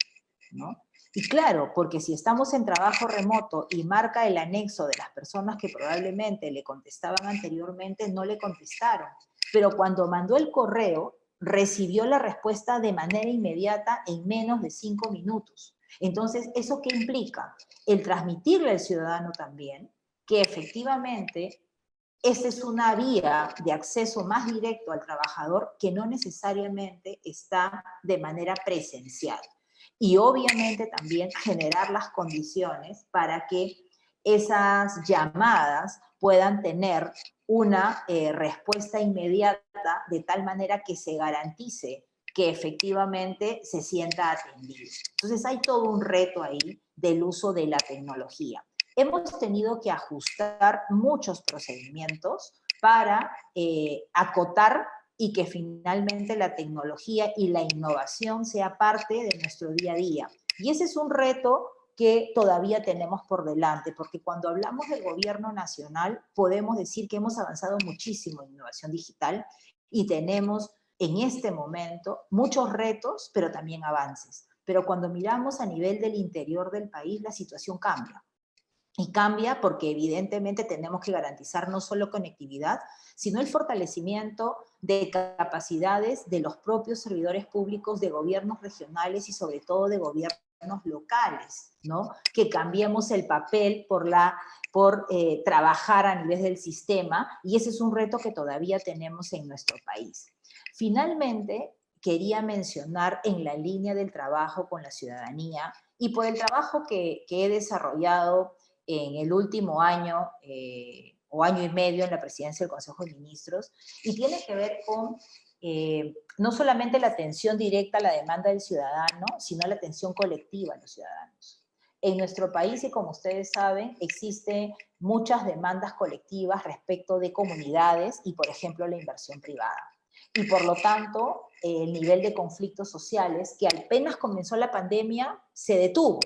¿no? Y claro, porque si estamos en trabajo remoto y marca el anexo de las personas que probablemente le contestaban anteriormente, no le contestaron. Pero cuando mandó el correo, recibió la respuesta de manera inmediata en menos de 5 minutos. Entonces, ¿eso qué implica? El transmitirle al ciudadano también que efectivamente esta es una vía de acceso más directo al trabajador que no necesariamente está de manera presencial. Y obviamente también generar las condiciones para que esas llamadas puedan tener una respuesta inmediata de tal manera que se garantice que efectivamente se sienta atendido. Entonces hay todo un reto ahí del uso de la tecnología. Hemos tenido que ajustar muchos procedimientos para acotar y que finalmente la tecnología y la innovación sea parte de nuestro día a día. Y ese es un reto que todavía tenemos por delante, porque cuando hablamos del gobierno nacional podemos decir que hemos avanzado muchísimo en innovación digital y tenemos en este momento muchos retos, pero también avances. Pero cuando miramos a nivel del interior del país, la situación cambia. Y cambia porque evidentemente tenemos que garantizar no solo conectividad, sino el fortalecimiento de capacidades de los propios servidores públicos de gobiernos regionales y sobre todo de gobiernos locales, ¿no? Que cambiemos el papel por trabajar a nivel del sistema, y ese es un reto que todavía tenemos en nuestro país. Finalmente, quería mencionar en la línea del trabajo con la ciudadanía y por el trabajo que he desarrollado en el último año o año y medio en la presidencia del Consejo de Ministros, y tiene que ver con no solamente la atención directa a la demanda del ciudadano, sino la atención colectiva a los ciudadanos. En nuestro país, y como ustedes saben, existen muchas demandas colectivas respecto de comunidades y, por ejemplo, la inversión privada. Y por lo tanto, el nivel de conflictos sociales, que apenas comenzó la pandemia, se detuvo.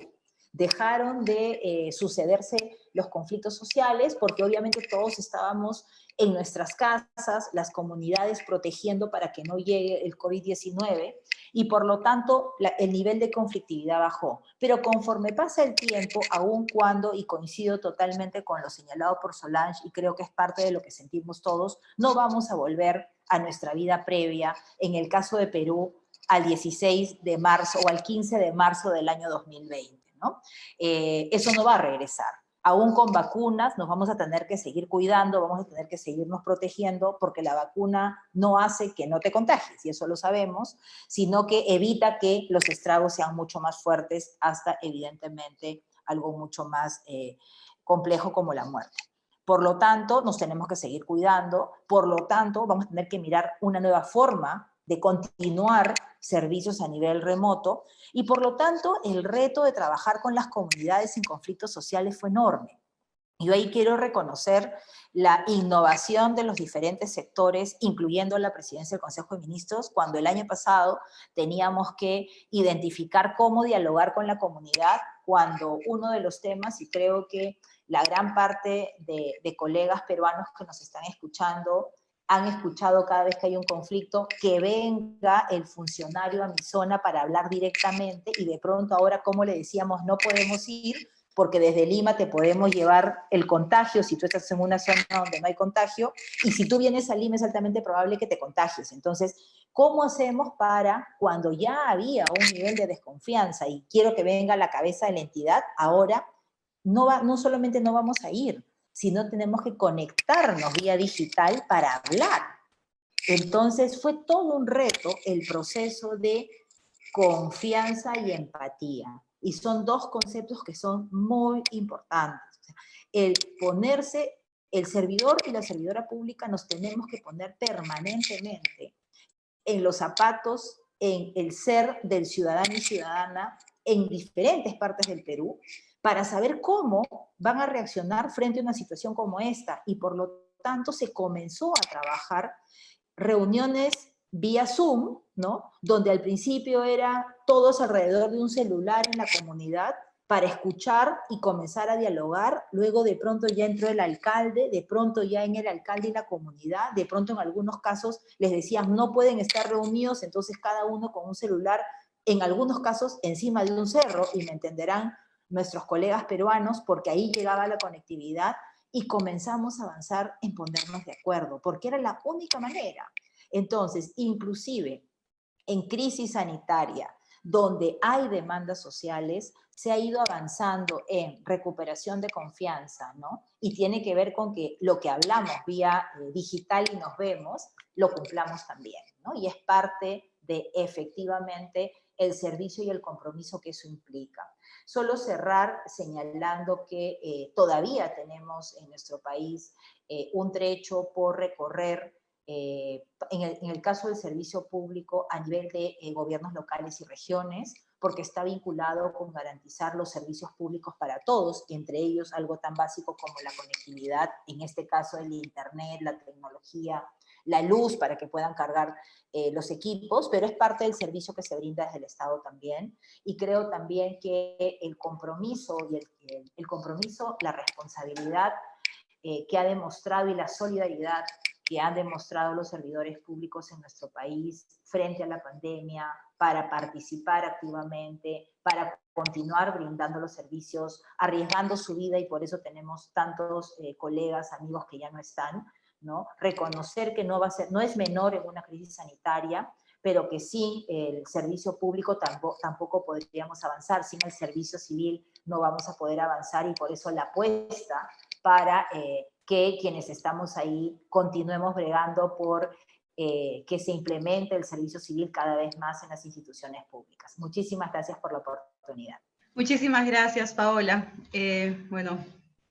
Dejaron de sucederse los conflictos sociales porque obviamente todos estábamos en nuestras casas, las comunidades protegiendo para que no llegue el COVID-19 y por lo tanto el nivel de conflictividad bajó. Pero conforme pasa el tiempo, aun cuando, y coincido totalmente con lo señalado por Solange y creo que es parte de lo que sentimos todos, no vamos a volver a nuestra vida previa, en el caso de Perú, al 16 de marzo o al 15 de marzo del año 2020. ¿No? Eso no va a regresar. Aún con vacunas nos vamos a tener que seguir cuidando, vamos a tener que seguirnos protegiendo porque la vacuna no hace que no te contagies, y eso lo sabemos, sino que evita que los estragos sean mucho más fuertes hasta, evidentemente, algo mucho más complejo como la muerte. Por lo tanto, nos tenemos que seguir cuidando, por lo tanto, vamos a tener que mirar una nueva forma de continuar servicios a nivel remoto, y por lo tanto el reto de trabajar con las comunidades en conflictos sociales fue enorme. Yo ahí quiero reconocer la innovación de los diferentes sectores, incluyendo la presidencia del Consejo de Ministros, cuando el año pasado teníamos que identificar cómo dialogar con la comunidad, cuando uno de los temas, y creo que la gran parte de colegas peruanos que nos están escuchando han escuchado cada vez que hay un conflicto, que venga el funcionario a mi zona para hablar directamente, y de pronto ahora, como le decíamos, no podemos ir porque desde Lima te podemos llevar el contagio si tú estás en una zona donde no hay contagio, y si tú vienes a Lima es altamente probable que te contagies. Entonces, ¿cómo hacemos para, cuando ya había un nivel de desconfianza y quiero que venga a la cabeza de la entidad, ahora no solamente no vamos a ir, sino tenemos que conectarnos vía digital para hablar? Entonces fue todo un reto el proceso de confianza y empatía. Y son dos conceptos que son muy importantes. O sea, el ponerse, el servidor y la servidora pública nos tenemos que poner permanentemente en los zapatos, en el ser del ciudadano y ciudadana en diferentes partes del Perú, para saber cómo van a reaccionar frente a una situación como esta. Y por lo tanto se comenzó a trabajar reuniones vía Zoom, ¿no? Donde al principio era todos alrededor de un celular en la comunidad para escuchar y comenzar a dialogar. Luego de pronto ya entró el alcalde, de pronto ya en el alcalde y la comunidad, de pronto en algunos casos les decían no pueden estar reunidos, entonces cada uno con un celular, en algunos casos encima de un cerro, y me entenderán nuestros colegas peruanos, porque ahí llegaba la conectividad, y comenzamos a avanzar en ponernos de acuerdo, porque era la única manera. Entonces, inclusive en crisis sanitaria, donde hay demandas sociales, se ha ido avanzando en recuperación de confianza, ¿no? Y tiene que ver con que lo que hablamos vía digital y nos vemos, lo cumplamos también, ¿no? Y es parte de, efectivamente, el servicio y el compromiso que eso implica. Solo cerrar señalando que todavía tenemos en nuestro país un trecho por recorrer en el caso del servicio público a nivel de gobiernos locales y regiones, porque está vinculado con garantizar los servicios públicos para todos, entre ellos algo tan básico como la conectividad, en este caso el internet, la tecnología, la luz para que puedan cargar los equipos, pero es parte del servicio que se brinda desde el Estado también. Y creo también que el compromiso, la responsabilidad que ha demostrado y la solidaridad que han demostrado los servidores públicos en nuestro país frente a la pandemia, para participar activamente, para continuar brindando los servicios, arriesgando su vida, y por eso tenemos tantos colegas, amigos que ya no están, ¿no? Reconocer que no es menor en una crisis sanitaria, pero que sí, el servicio público tampoco podríamos avanzar. Sin el servicio civil no vamos a poder avanzar, y por eso la apuesta para que quienes estamos ahí continuemos bregando por que se implemente el servicio civil cada vez más en las instituciones públicas. Muchísimas gracias por la oportunidad. Muchísimas gracias, Paola. Bueno,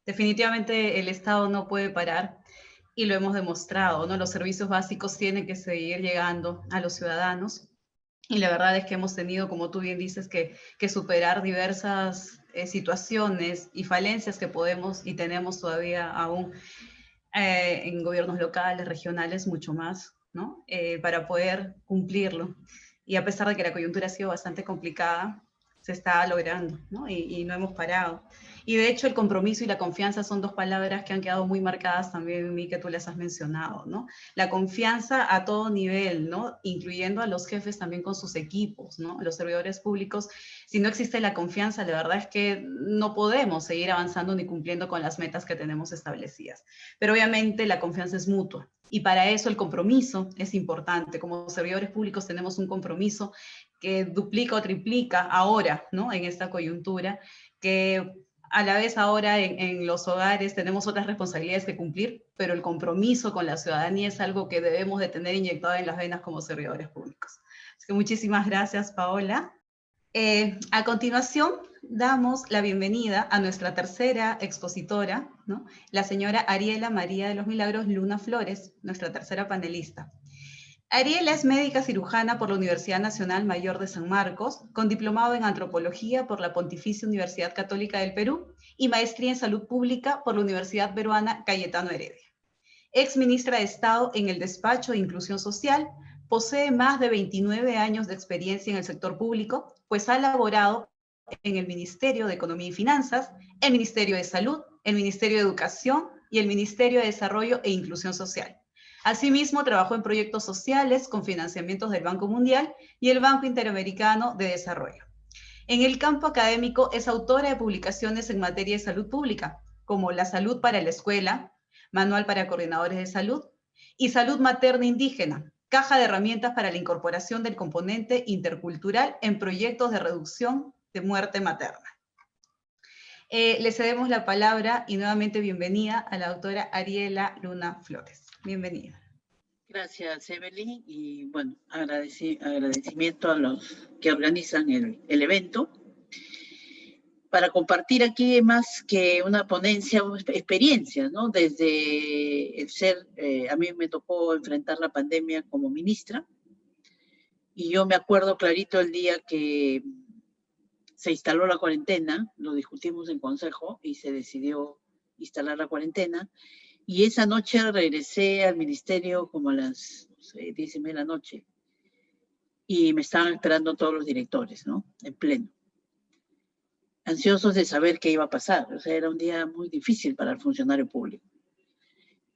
definitivamente el Estado no puede parar, y lo hemos demostrado, ¿no? Los servicios básicos tienen que seguir llegando a los ciudadanos, y la verdad es que hemos tenido, como tú bien dices, que superar diversas situaciones y falencias que podemos y tenemos todavía aún en gobiernos locales, regionales, mucho más, ¿no? Para poder cumplirlo. Y a pesar de que la coyuntura ha sido bastante complicada, se está logrando, ¿no? Y no hemos parado. Y de hecho el compromiso y la confianza son dos palabras que han quedado muy marcadas también en mí, que tú las has mencionado, ¿no? La confianza a todo nivel, ¿no? Incluyendo a los jefes también con sus equipos, ¿no? Los servidores públicos. Si no existe la confianza, la verdad es que no podemos seguir avanzando ni cumpliendo con las metas que tenemos establecidas. Pero obviamente la confianza es mutua, y para eso el compromiso es importante. Como servidores públicos tenemos un compromiso que duplica o triplica ahora, ¿no? En esta coyuntura, que a la vez ahora en los hogares tenemos otras responsabilidades que cumplir, pero el compromiso con la ciudadanía es algo que debemos de tener inyectado en las venas como servidores públicos. Así que muchísimas gracias, Paola. A continuación, damos la bienvenida a nuestra tercera expositora, ¿no? La señora Ariela María de los Milagros Luna Flores, nuestra tercera panelista. Ariela es médica cirujana por la Universidad Nacional Mayor de San Marcos, con diplomado en antropología por la Pontificia Universidad Católica del Perú y maestría en salud pública por la Universidad Peruana Cayetano Heredia. Ex ministra de Estado en el despacho de Inclusión Social, posee más de 29 años de experiencia en el sector público, pues ha laborado en el Ministerio de Economía y Finanzas, el Ministerio de Salud, el Ministerio de Educación y el Ministerio de Desarrollo e Inclusión Social. Asimismo, trabajó en proyectos sociales con financiamientos del Banco Mundial y el Banco Interamericano de Desarrollo. En el campo académico es autora de publicaciones en materia de salud pública, como La Salud para la Escuela, Manual para Coordinadores de Salud, y Salud Materna Indígena, Caja de Herramientas para la Incorporación del Componente Intercultural en Proyectos de Reducción de Muerte Materna. Le cedemos la palabra y nuevamente bienvenida a la doctora Ariela Luna Flores. Bienvenida. Gracias, Evelyn, y bueno, agradecimiento a los que organizan el evento, para compartir aquí más que una ponencia, experiencias, ¿no? Desde el ser, a mí me tocó enfrentar la pandemia como ministra, y yo me acuerdo clarito el día que se instaló la cuarentena, lo discutimos en consejo y se decidió instalar la cuarentena, y esa noche regresé al ministerio como a las 10:30 de la noche, y me estaban esperando todos los directores, ¿no? En pleno. Ansiosos de saber qué iba a pasar. O sea, era un día muy difícil para el funcionario público.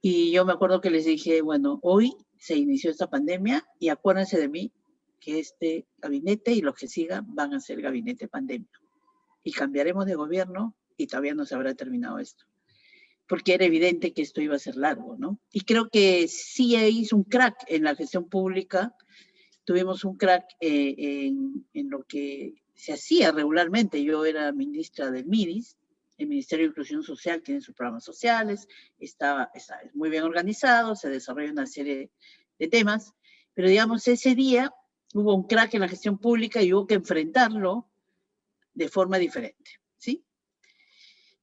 Y yo me acuerdo que les dije, bueno, hoy se inició esta pandemia y acuérdense de mí que este gabinete y los que sigan van a ser gabinete pandemia. Y cambiaremos de gobierno y todavía no se habrá terminado esto. Porque era evidente que esto iba a ser largo, ¿no? Y creo que sí hizo un crack en la gestión pública. Tuvimos un crack en lo que se hacía regularmente. Yo era ministra del MIDIS, el Ministerio de Inclusión Social tiene sus programas sociales, está muy bien organizado, se desarrolla una serie de temas, pero digamos, ese día hubo un crack en la gestión pública y hubo que enfrentarlo de forma diferente, ¿sí?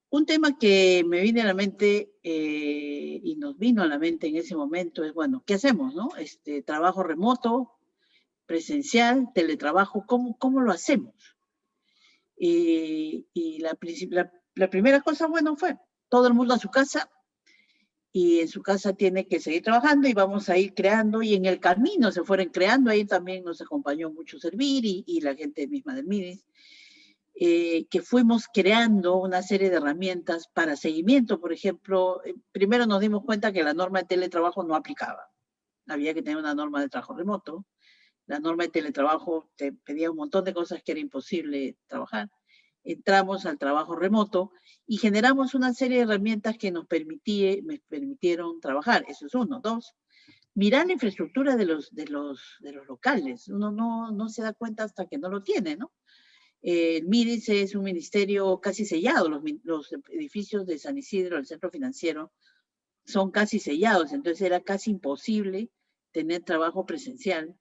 Un tema que me viene a la mente y nos vino a la mente en ese momento es, bueno, ¿qué hacemos, no? Trabajo remoto, presencial, teletrabajo, ¿cómo lo hacemos? Y la primera cosa, bueno, fue todo el mundo a su casa y en su casa tiene que seguir trabajando y vamos a ir creando, y en el camino se fueron creando, ahí también nos acompañó mucho Servir y la gente misma del MIDIS, que fuimos creando una serie de herramientas para seguimiento. Por ejemplo, primero nos dimos cuenta que la norma de teletrabajo no aplicaba, había que tener una norma de trabajo remoto. La norma de teletrabajo te pedía un montón de cosas que era imposible trabajar. Entramos al trabajo remoto y generamos una serie de herramientas que nos permitieron trabajar. Eso es uno. Dos, mirar la infraestructura de los locales. Uno no se da cuenta hasta que no lo tiene, ¿no? El MIDIS es un ministerio casi sellado. Los edificios de San Isidro, el centro financiero, son casi sellados. Entonces era casi imposible tener trabajo presencial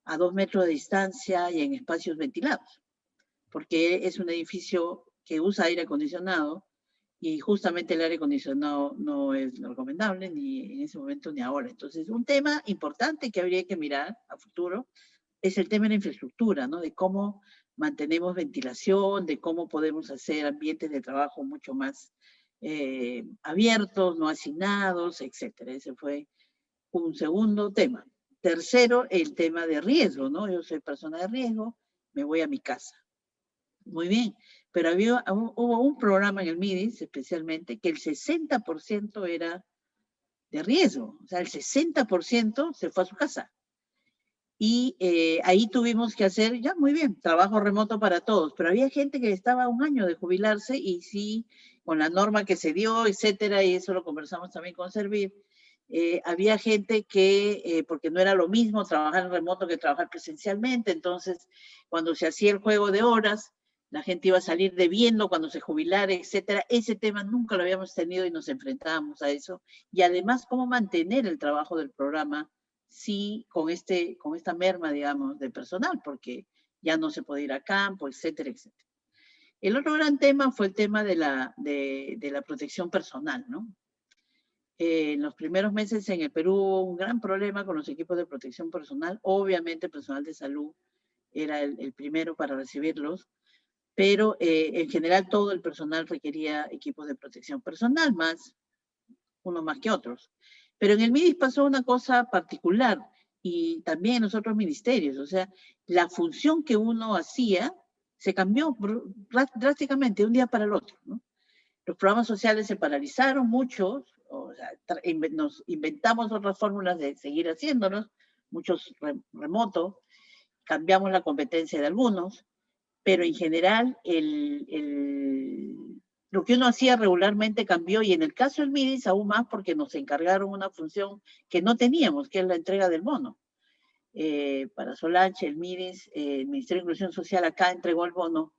a 2 metros de distancia y en espacios ventilados, porque es un edificio que usa aire acondicionado y justamente el aire acondicionado no es lo recomendable ni en ese momento ni ahora. Entonces, un tema importante que habría que mirar a futuro es el tema de la infraestructura, ¿no? De cómo mantenemos ventilación, de cómo podemos hacer ambientes de trabajo mucho más abiertos, no hacinados, etcétera. Ese fue un segundo tema. Tercero, el tema de riesgo, ¿no? Yo soy persona de riesgo, me voy a mi casa. Muy bien, pero hubo un programa en el MIDIS especialmente que el 60% era de riesgo, o sea, el 60% se fue a su casa. Y ahí tuvimos que hacer, ya muy bien, trabajo remoto para todos, pero había gente que estaba a 1 año de jubilarse y sí, con la norma que se dio, etcétera, y eso lo conversamos también con Servir, había gente que, porque no era lo mismo trabajar en remoto que trabajar presencialmente, entonces cuando se hacía el juego de horas, la gente iba a salir debiendo cuando se jubilara, etcétera. Ese tema nunca lo habíamos tenido y nos enfrentábamos a eso. Y además, cómo mantener el trabajo del programa sí, con esta merma, digamos, de personal, porque ya no se puede ir a campo, etcétera, etcétera. El otro gran tema fue el tema de la protección personal, ¿no? En los primeros meses en el Perú hubo un gran problema con los equipos de protección personal. Obviamente el personal de salud era el primero para recibirlos, pero en general todo el personal requería equipos de protección personal, unos más que otros. Pero en el MIDIS pasó una cosa particular y también en los otros ministerios, o sea, la función que uno hacía se cambió drásticamente de un día para el otro, ¿no? Los programas sociales se paralizaron muchos, o sea, nos inventamos otras fórmulas de seguir haciéndolos, muchos remotos, cambiamos la competencia de algunos, pero en general lo que uno hacía regularmente cambió, y en el caso del MIDIS aún más porque nos encargaron una función que no teníamos, que es la entrega del bono. Para Solange, el MIDIS, el Ministerio de Inclusión Social acá entregó el bono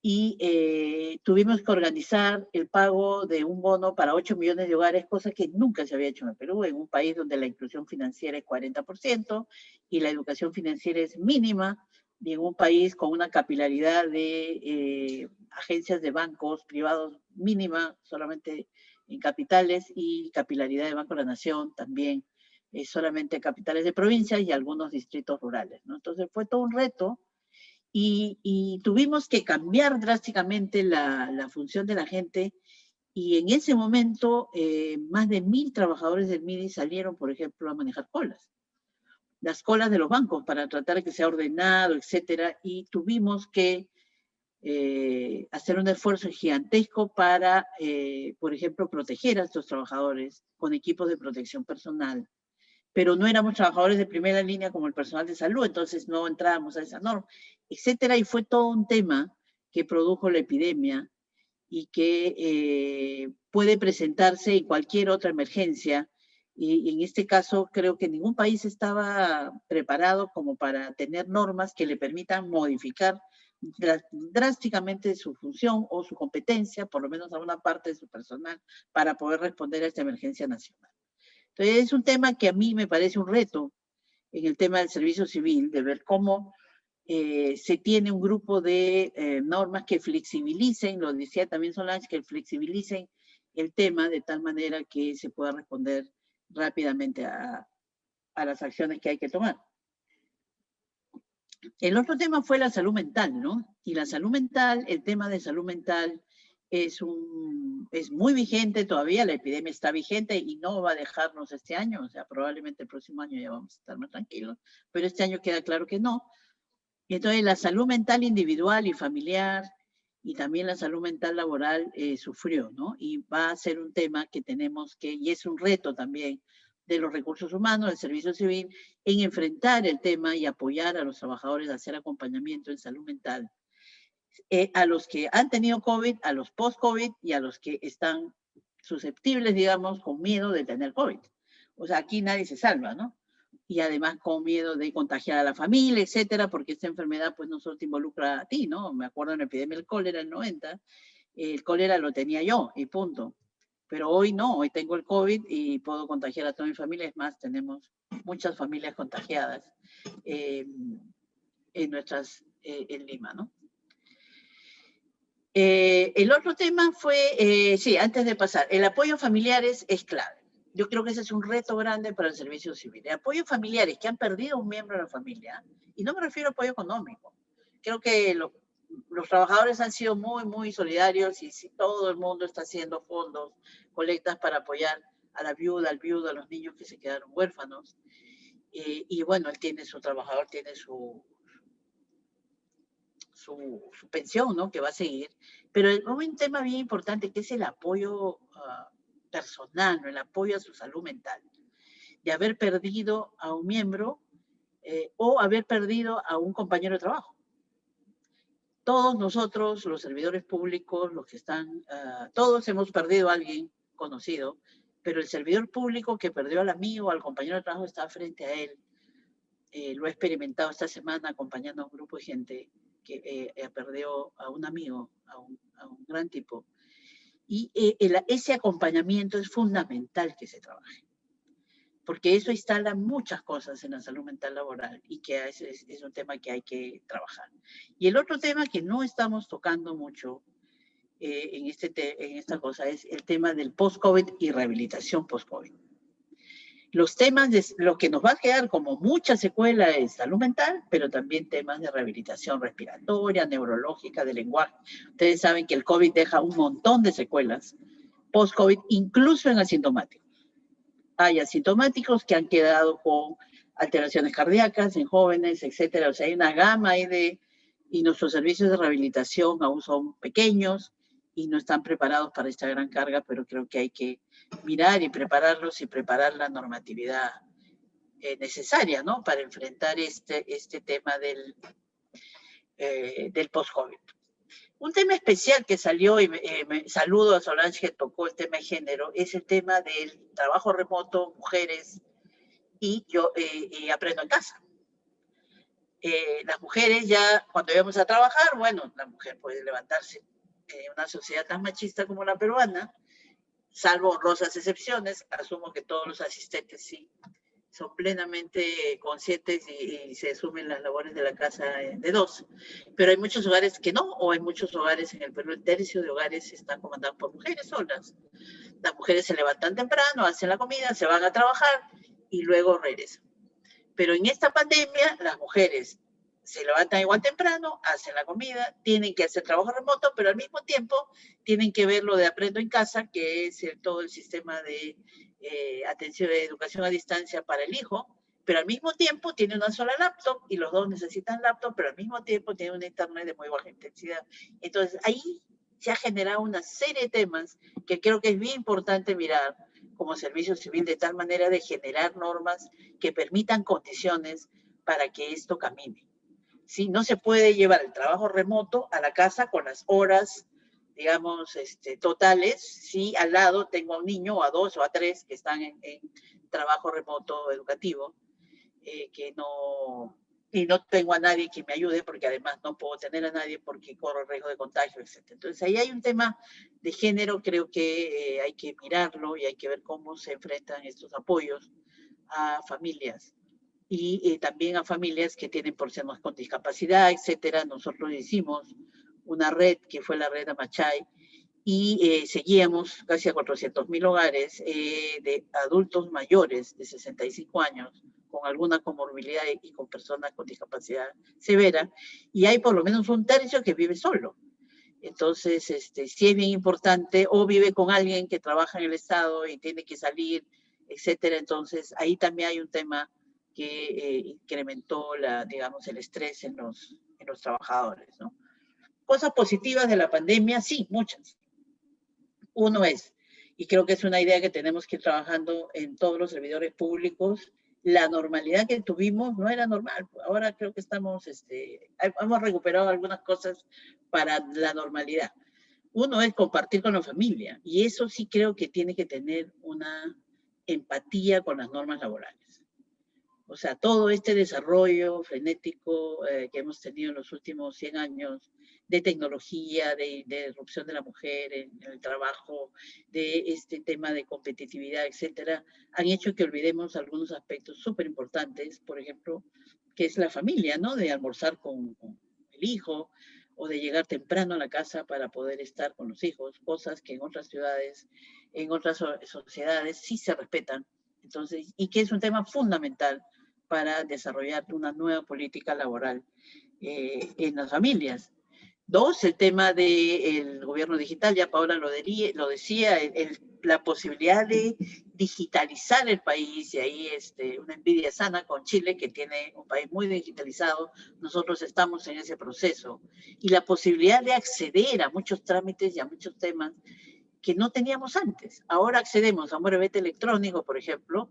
y tuvimos que organizar el pago de un bono para 8 millones de hogares, cosa que nunca se había hecho en el Perú, en un país donde la inclusión financiera es 40% y la educación financiera es mínima, y en un país con una capilaridad de agencias de bancos privados mínima, solamente en capitales, y capilaridad de Banco de la Nación también, solamente capitales de provincias y algunos distritos rurales, ¿no? Entonces fue todo un reto. Y tuvimos que cambiar drásticamente la función de la gente, y en ese momento más de 1.000 trabajadores del MIDIS salieron, por ejemplo, a manejar colas. Las colas de los bancos para tratar de que sea ordenado, etcétera, y tuvimos que hacer un esfuerzo gigantesco para, por ejemplo, proteger a estos trabajadores con equipos de protección personal, pero no éramos trabajadores de primera línea como el personal de salud, entonces no entrábamos a esa norma, etcétera, y fue todo un tema que produjo la epidemia y que puede presentarse en cualquier otra emergencia, y en este caso creo que ningún país estaba preparado como para tener normas que le permitan modificar drásticamente su función o su competencia, por lo menos a una parte de su personal, para poder responder a esta emergencia nacional. Entonces es un tema que a mí me parece un reto en el tema del servicio civil, de ver cómo se tiene un grupo de normas que flexibilicen, lo decía también Solange, que flexibilicen el tema de tal manera que se pueda responder rápidamente a las acciones que hay que tomar. El otro tema fue la salud mental, ¿no? Y la salud mental, el tema de salud mental es un es muy vigente todavía, la epidemia está vigente y no va a dejarnos este año, o sea, probablemente el próximo año ya vamos a estar más tranquilos, pero este año queda claro que no. Y entonces la salud mental individual y familiar y también la salud mental laboral sufrió, ¿no? Y va a ser un tema que tenemos que, y es un reto también de los recursos humanos, del servicio civil, en enfrentar el tema y apoyar a los trabajadores a hacer acompañamiento en salud mental. A los que han tenido COVID, a los post-COVID y a los que están susceptibles, digamos, con miedo de tener COVID. O sea, aquí nadie se salva, ¿no? Y además con miedo de contagiar a la familia, etcétera, porque esta enfermedad pues no solo te involucra a ti, ¿no? Me acuerdo en la epidemia del cólera en el 90, el cólera lo tenía yo y punto. Pero hoy no, hoy tengo el COVID y puedo contagiar a toda mi familia. Es más, tenemos muchas familias contagiadas en Lima, ¿no? El otro tema fue, sí, antes de pasar, el apoyo a familiares es clave. Yo creo que ese es un reto grande para el servicio civil. El apoyo a familiares que han perdido un miembro de la familia, y no me refiero a apoyo económico. Creo que los trabajadores han sido muy, muy solidarios y todo el mundo está haciendo fondos, colectas para apoyar a la viuda, al viudo, a los niños que se quedaron huérfanos. Y bueno, él tiene su trabajador, tiene su pensión, ¿no? Que va a seguir. Pero hay un tema bien importante que es el apoyo personal, ¿no? El apoyo a su salud mental. De haber perdido a un miembro o haber perdido a un compañero de trabajo. Todos nosotros, los servidores públicos, los que están, todos hemos perdido a alguien conocido, pero el servidor público que perdió al amigo, al compañero de trabajo, está frente a él. Lo he experimentado esta semana acompañando a un grupo de gente que perdió a un amigo, a un gran tipo. Y ese acompañamiento es fundamental que se trabaje, porque eso instala muchas cosas en la salud mental laboral y que es un tema que hay que trabajar. Y el otro tema que no estamos tocando mucho en esta cosa es el tema del post-COVID y rehabilitación post-COVID. Los temas de lo que nos va a quedar como mucha secuela es salud mental, pero también temas de rehabilitación respiratoria, neurológica, de lenguaje. Ustedes saben que el COVID deja un montón de secuelas post-COVID, incluso en asintomáticos. Hay asintomáticos que han quedado con alteraciones cardíacas en jóvenes, etcétera. O sea, hay una gama ahí y nuestros servicios de rehabilitación aún son pequeños y no están preparados para esta gran carga, pero creo que hay que mirar y prepararlos y preparar la normatividad necesaria, ¿no? Para enfrentar este tema del post-COVID. Un tema especial que salió, y me saludo a Solange que tocó el tema de género, es el tema del trabajo remoto, mujeres, y yo aprendo en casa. Las mujeres ya, cuando íbamos a trabajar, bueno, la mujer puede levantarse en una sociedad tan machista como la peruana, salvo honrosas excepciones, asumo que todos los asistentes sí son plenamente conscientes y se asumen las labores de la casa de dos. Pero hay muchos hogares que no, o hay muchos hogares en el Perú, el tercio de hogares están comandados por mujeres solas. Las mujeres se levantan temprano, hacen la comida, se van a trabajar y luego regresan. Pero en esta pandemia, las mujeres se levantan igual temprano, hacen la comida, tienen que hacer trabajo remoto, pero al mismo tiempo tienen que ver lo de Aprendo en Casa, que es todo el sistema de atención de educación a distancia para el hijo, pero al mismo tiempo tiene una sola laptop y los dos necesitan laptop, pero al mismo tiempo tiene un internet de muy baja intensidad. Entonces ahí se ha generado una serie de temas que creo que es bien importante mirar como servicio civil, de tal manera de generar normas que permitan condiciones para que esto camine. ¿Sí? No se puede llevar el trabajo remoto a la casa con las horas, digamos, totales, si al lado tengo a un niño o a dos o a tres que están en trabajo remoto educativo, y no tengo a nadie que me ayude, porque además no puedo tener a nadie porque corro riesgo de contagio, etc. Entonces ahí hay un tema de género, creo que hay que mirarlo y hay que ver cómo se enfrentan estos apoyos a familias y también a familias que tienen personas con discapacidad, etcétera. Nosotros hicimos una red que fue la red Amachay y seguíamos casi a 400.000 hogares de adultos mayores de 65 años con alguna comorbilidad y con personas con discapacidad severa, y hay por lo menos un tercio que vive solo. Entonces, sí es bien importante, o vive con alguien que trabaja en el Estado y tiene que salir, etcétera. Entonces, ahí también hay un tema que incrementó digamos, el estrés en los trabajadores, ¿no? Cosas positivas de la pandemia, sí, muchas. Uno es, y creo que es una idea que tenemos que ir trabajando en todos los servidores públicos, la normalidad que tuvimos no era normal. Ahora creo que hemos recuperado algunas cosas para la normalidad. Uno es compartir con la familia, y eso sí creo que tiene que tener una empatía con las normas laborales. O sea, todo este desarrollo frenético que hemos tenido en los últimos 100 años de tecnología, de irrupción de la mujer en el trabajo, de este tema de competitividad, etcétera, han hecho que olvidemos algunos aspectos súper importantes, por ejemplo, que es la familia, ¿no? De almorzar con el hijo o de llegar temprano a la casa para poder estar con los hijos, cosas que en otras ciudades, en otras sociedades sí se respetan. Entonces, y que es un tema fundamental para desarrollar una nueva política laboral en las familias. Dos, el tema del gobierno digital, ya Paola lo decía, la posibilidad de digitalizar el país, y ahí una envidia sana con Chile, que tiene un país muy digitalizado. Nosotros estamos en ese proceso. Y la posibilidad de acceder a muchos trámites y a muchos temas que no teníamos antes. Ahora accedemos a un brevete electrónico, por ejemplo.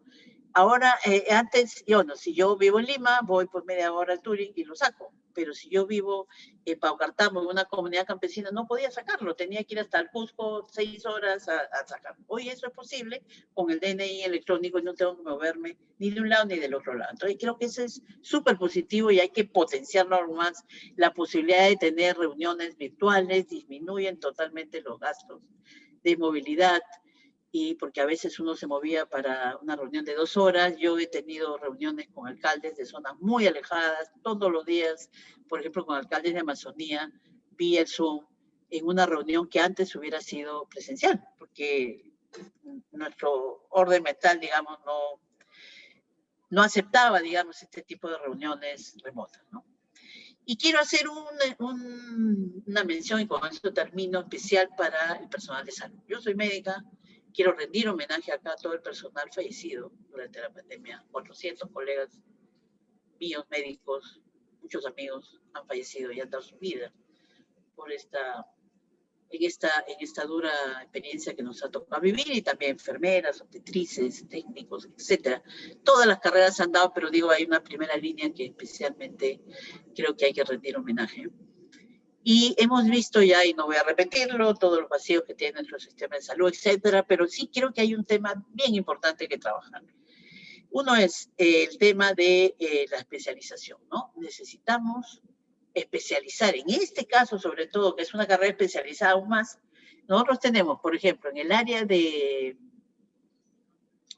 Ahora, antes, si yo vivo en Lima, voy por media hora al Turing y lo saco. Pero si yo vivo en Paucartambo, en una comunidad campesina, no podía sacarlo. Tenía que ir hasta el Cusco 6 horas a sacarlo. Hoy eso es posible con el DNI electrónico y no tengo que moverme ni de un lado ni del otro lado. Entonces, creo que eso es súper positivo y hay que potenciarlo aún más. La posibilidad de tener reuniones virtuales disminuyen totalmente los gastos de movilidad, y porque a veces uno se movía para una reunión de 2 horas. Yo he tenido reuniones con alcaldes de zonas muy alejadas todos los días, por ejemplo, con alcaldes de Amazonía, vía el Zoom, en una reunión que antes hubiera sido presencial, porque nuestro orden mental, digamos, no aceptaba, digamos, este tipo de reuniones remotas, ¿no? Y quiero hacer una mención, y con esto termino, especial para el personal de salud. Yo soy médica, quiero rendir homenaje acá a todo el personal fallecido durante la pandemia. 400 colegas míos, médicos, muchos amigos han fallecido y han dado su vida por en esta dura experiencia que nos ha tocado vivir, y también enfermeras, obstetrices, técnicos, etcétera. Todas las carreras se han dado, pero digo, hay una primera línea que especialmente creo que hay que rendir homenaje. Y hemos visto ya, y no voy a repetirlo, todos los vacíos que tiene nuestro sistema de salud, etcétera, pero sí creo que hay un tema bien importante que trabajar. Uno es el tema de la especialización, ¿no? Necesitamos especializar, en este caso sobre todo, que es una carrera especializada aún más. Nosotros tenemos, por ejemplo, en el área de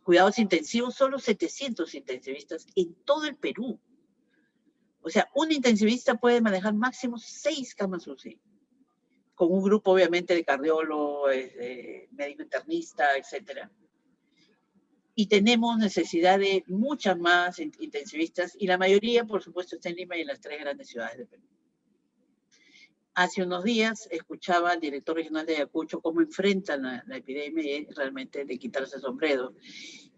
cuidados intensivos, solo 700 intensivistas en todo el Perú. O sea, un intensivista puede manejar máximo 6 camas UCI, con un grupo obviamente de cardiólogo, médico internista, etcétera. Y tenemos necesidad de muchas más intensivistas, y la mayoría, por supuesto, está en Lima y en las 3 grandes ciudades del Perú. Hace unos días escuchaba al director regional de Ayacucho cómo enfrentan la epidemia, y es realmente de quitarse el sombrero.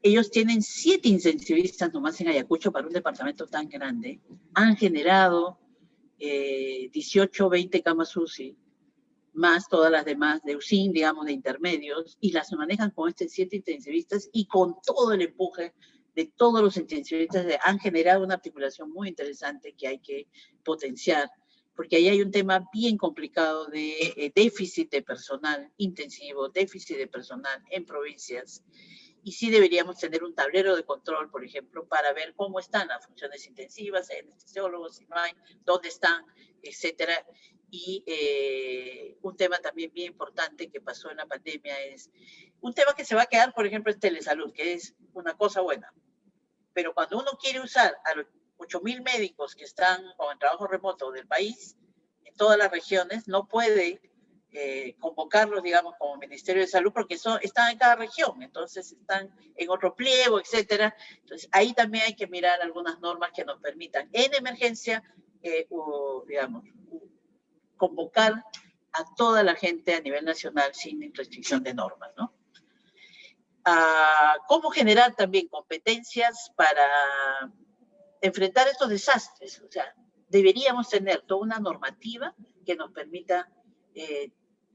Ellos tienen 7 intensivistas nomás en Ayacucho para un departamento tan grande. Han generado 18, 20 camas UCI, más todas las demás de UCIN, digamos, de intermedios, y las manejan con 7 intensivistas, y con todo el empuje de todos los intensivistas han generado una articulación muy interesante que hay que potenciar, porque ahí hay un tema bien complicado de déficit de personal intensivo, déficit de personal en provincias, y sí deberíamos tener un tablero de control, por ejemplo, para ver cómo están las funciones intensivas, hay anestesiólogos, si no hay, dónde están, etcétera. Y un tema también bien importante que pasó en la pandemia es un tema que se va a quedar, por ejemplo, es telesalud, que es una cosa buena. Pero cuando uno quiere usar a los 8.000 médicos que están con el trabajo remoto del país, en todas las regiones, no puede convocarlos, digamos, como Ministerio de Salud, porque están en cada región, entonces están en otro pliego, etcétera. Entonces, ahí también hay que mirar algunas normas que nos permitan, en emergencia, digamos, convocar a toda la gente a nivel nacional sin restricción de normas, ¿no? Cómo generar también competencias para enfrentar estos desastres. O sea, deberíamos tener toda una normativa que nos permita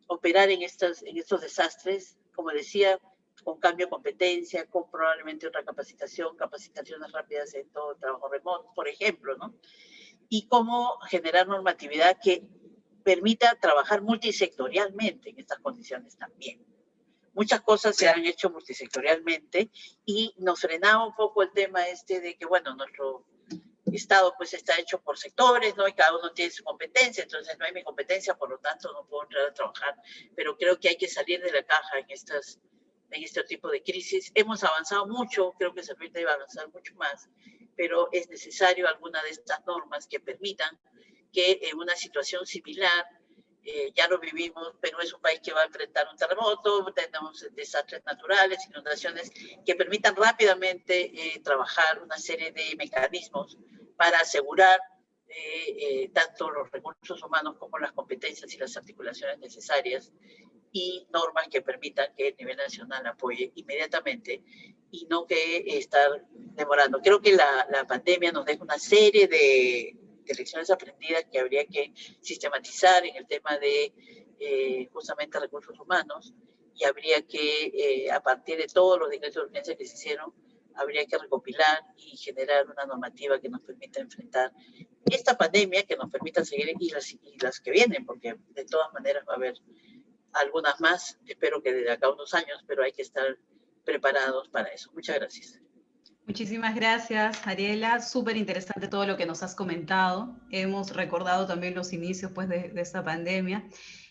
operar en estos desastres, como decía, con cambio de competencia, con probablemente otra capacitación, capacitaciones rápidas en todo el trabajo remoto, por ejemplo, ¿no? Y cómo generar normatividad que permita trabajar multisectorialmente en estas condiciones también. Muchas cosas se han hecho multisectorialmente y nos frenaba un poco el tema de que, bueno, nuestro Estado pues está hecho por sectores, ¿no? Y cada uno tiene su competencia, entonces no hay mi competencia, por lo tanto no puedo entrar a trabajar. Pero creo que hay que salir de la caja en este tipo de crisis. Hemos avanzado mucho, creo que se permite avanzar mucho más, pero es necesario alguna de estas normas que permitan que en una situación similar, ya lo vivimos, Perú es un país que va a enfrentar un terremoto, tenemos desastres naturales, inundaciones, que permitan rápidamente trabajar una serie de mecanismos para asegurar tanto los recursos humanos como las competencias y las articulaciones necesarias y normas que permitan que el nivel nacional apoye inmediatamente y no que estar demorando. Creo que la pandemia nos deja una serie de lecciones aprendidas que habría que sistematizar en el tema de justamente recursos humanos y habría que, a partir de todos los decretos de urgencia que se hicieron, habría que recopilar y generar una normativa que nos permita enfrentar esta pandemia, que nos permita seguir y las que vienen, porque de todas maneras va a haber algunas más, espero que de acá a unos años, pero hay que estar preparados para eso. Muchas gracias. Muchísimas gracias, Ariela. Súper interesante todo lo que nos has comentado. Hemos recordado también los inicios pues, de esta pandemia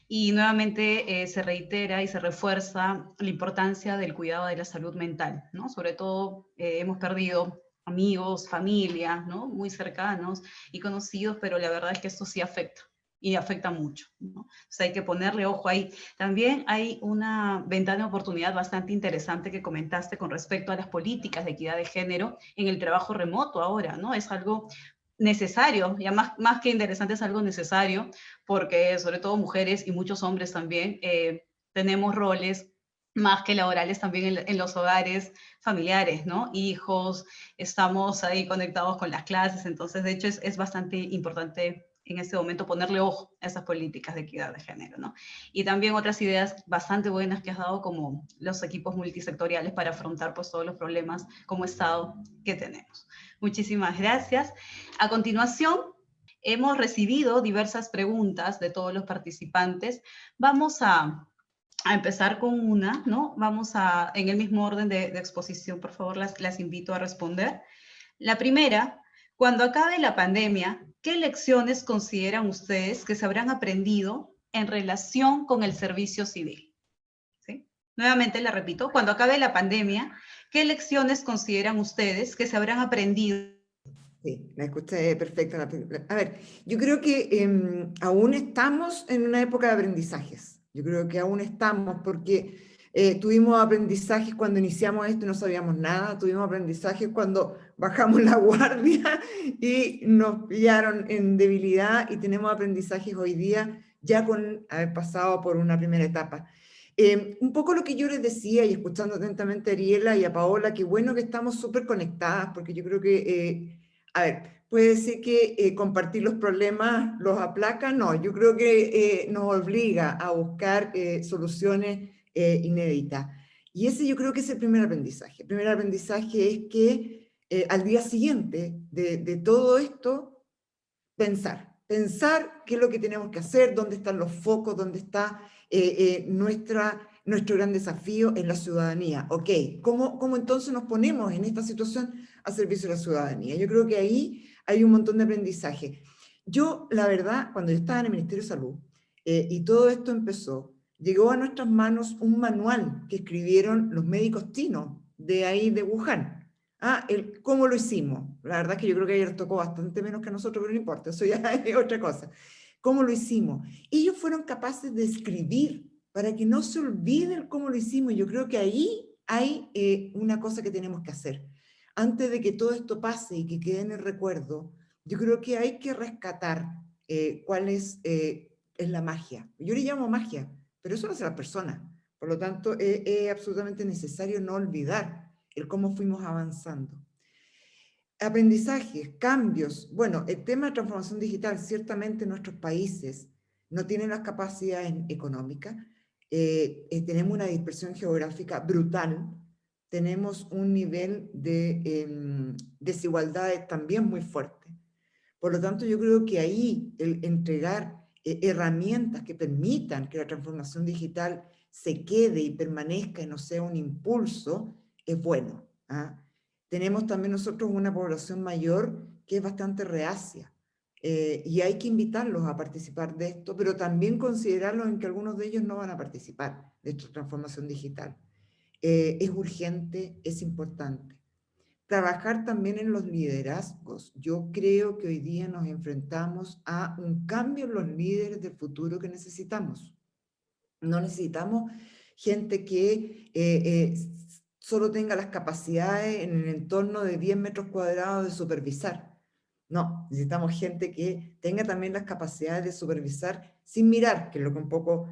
y nuevamente se reitera y se refuerza la importancia del cuidado de la salud mental, ¿no? Sobre todo hemos perdido amigos, familia, ¿no? Muy cercanos y conocidos, pero la verdad es que esto sí afecta. Y afecta mucho, ¿no? O sea, hay que ponerle ojo ahí. También hay una ventana de oportunidad bastante interesante que comentaste con respecto a las políticas de equidad de género en el trabajo remoto ahora, ¿no? Es algo necesario, ya más que interesante es algo necesario, porque sobre todo mujeres y muchos hombres también tenemos roles más que laborales también en los hogares familiares, ¿no? Hijos, estamos ahí conectados con las clases, entonces de hecho es bastante importante en este momento ponerle ojo a esas políticas de equidad de género, ¿no? Y también otras ideas bastante buenas que has dado como los equipos multisectoriales para afrontar pues todos los problemas como Estado que tenemos. Muchísimas gracias. A continuación, hemos recibido diversas preguntas de todos los participantes. Vamos a empezar con una, ¿no? Vamos a, en el mismo orden de exposición, por favor, las invito a responder. La primera, cuando acabe la pandemia, ¿qué lecciones consideran ustedes que se habrán aprendido en relación con el servicio civil? ¿Sí? Nuevamente la repito, cuando acabe la pandemia, ¿qué lecciones consideran ustedes que se habrán aprendido? Sí, la escuché perfecta. A ver, yo creo que aún estamos en una época de aprendizajes. Yo creo que aún estamos porque tuvimos aprendizajes cuando iniciamos esto y no sabíamos nada, tuvimos aprendizajes cuando bajamos la guardia y nos pillaron en debilidad y tenemos aprendizajes hoy día ya con haber pasado por una primera etapa. Un poco lo que yo les decía y escuchando atentamente a Ariela y a Paola, que bueno que estamos súper conectadas porque yo creo que... a ver, puede ser que compartir los problemas los aplaca, no, yo creo que nos obliga a buscar soluciones inéditas. Y ese yo creo que es el primer aprendizaje. El primer aprendizaje es que al día siguiente de todo esto, pensar qué es lo que tenemos que hacer, dónde están los focos, dónde está nuestro gran desafío en la ciudadanía. Ok, ¿cómo entonces nos ponemos en esta situación a servicio de la ciudadanía? Yo creo que ahí hay un montón de aprendizaje. Yo, la verdad, cuando yo estaba en el Ministerio de Salud y todo esto empezó, llegó a nuestras manos un manual que escribieron los médicos chinos de ahí de Wuhan. ¿Cómo lo hicimos? La verdad es que yo creo que ayer tocó bastante menos que a nosotros, pero no importa, eso ya es otra cosa. ¿Cómo lo hicimos? Ellos fueron capaces de escribir para que no se olviden cómo lo hicimos. Yo creo que ahí hay una cosa que tenemos que hacer. Antes de que todo esto pase y que quede en el recuerdo, yo creo que hay que rescatar es la magia. Yo le llamo magia, pero eso lo hace la persona. Por lo tanto, es absolutamente necesario no olvidar el cómo fuimos avanzando. Aprendizajes, cambios. Bueno, el tema de transformación digital, ciertamente nuestros países no tienen las capacidades económicas, tenemos una dispersión geográfica brutal, tenemos un nivel de desigualdades también muy fuerte. Por lo tanto, yo creo que ahí el entregar herramientas que permitan que la transformación digital se quede y permanezca y no sea un impulso, es bueno. ¿Ah? Tenemos también nosotros una población mayor que es bastante reacia, y hay que invitarlos a participar de esto, pero también considerarlos en que algunos de ellos no van a participar de esta transformación digital. Es urgente, es importante. Trabajar también en los liderazgos. Yo creo que hoy día nos enfrentamos a un cambio en los líderes del futuro que necesitamos. No necesitamos gente que solo tenga las capacidades en el entorno de 10 metros cuadrados de supervisar. No, necesitamos gente que tenga también las capacidades de supervisar sin mirar, que es lo que un poco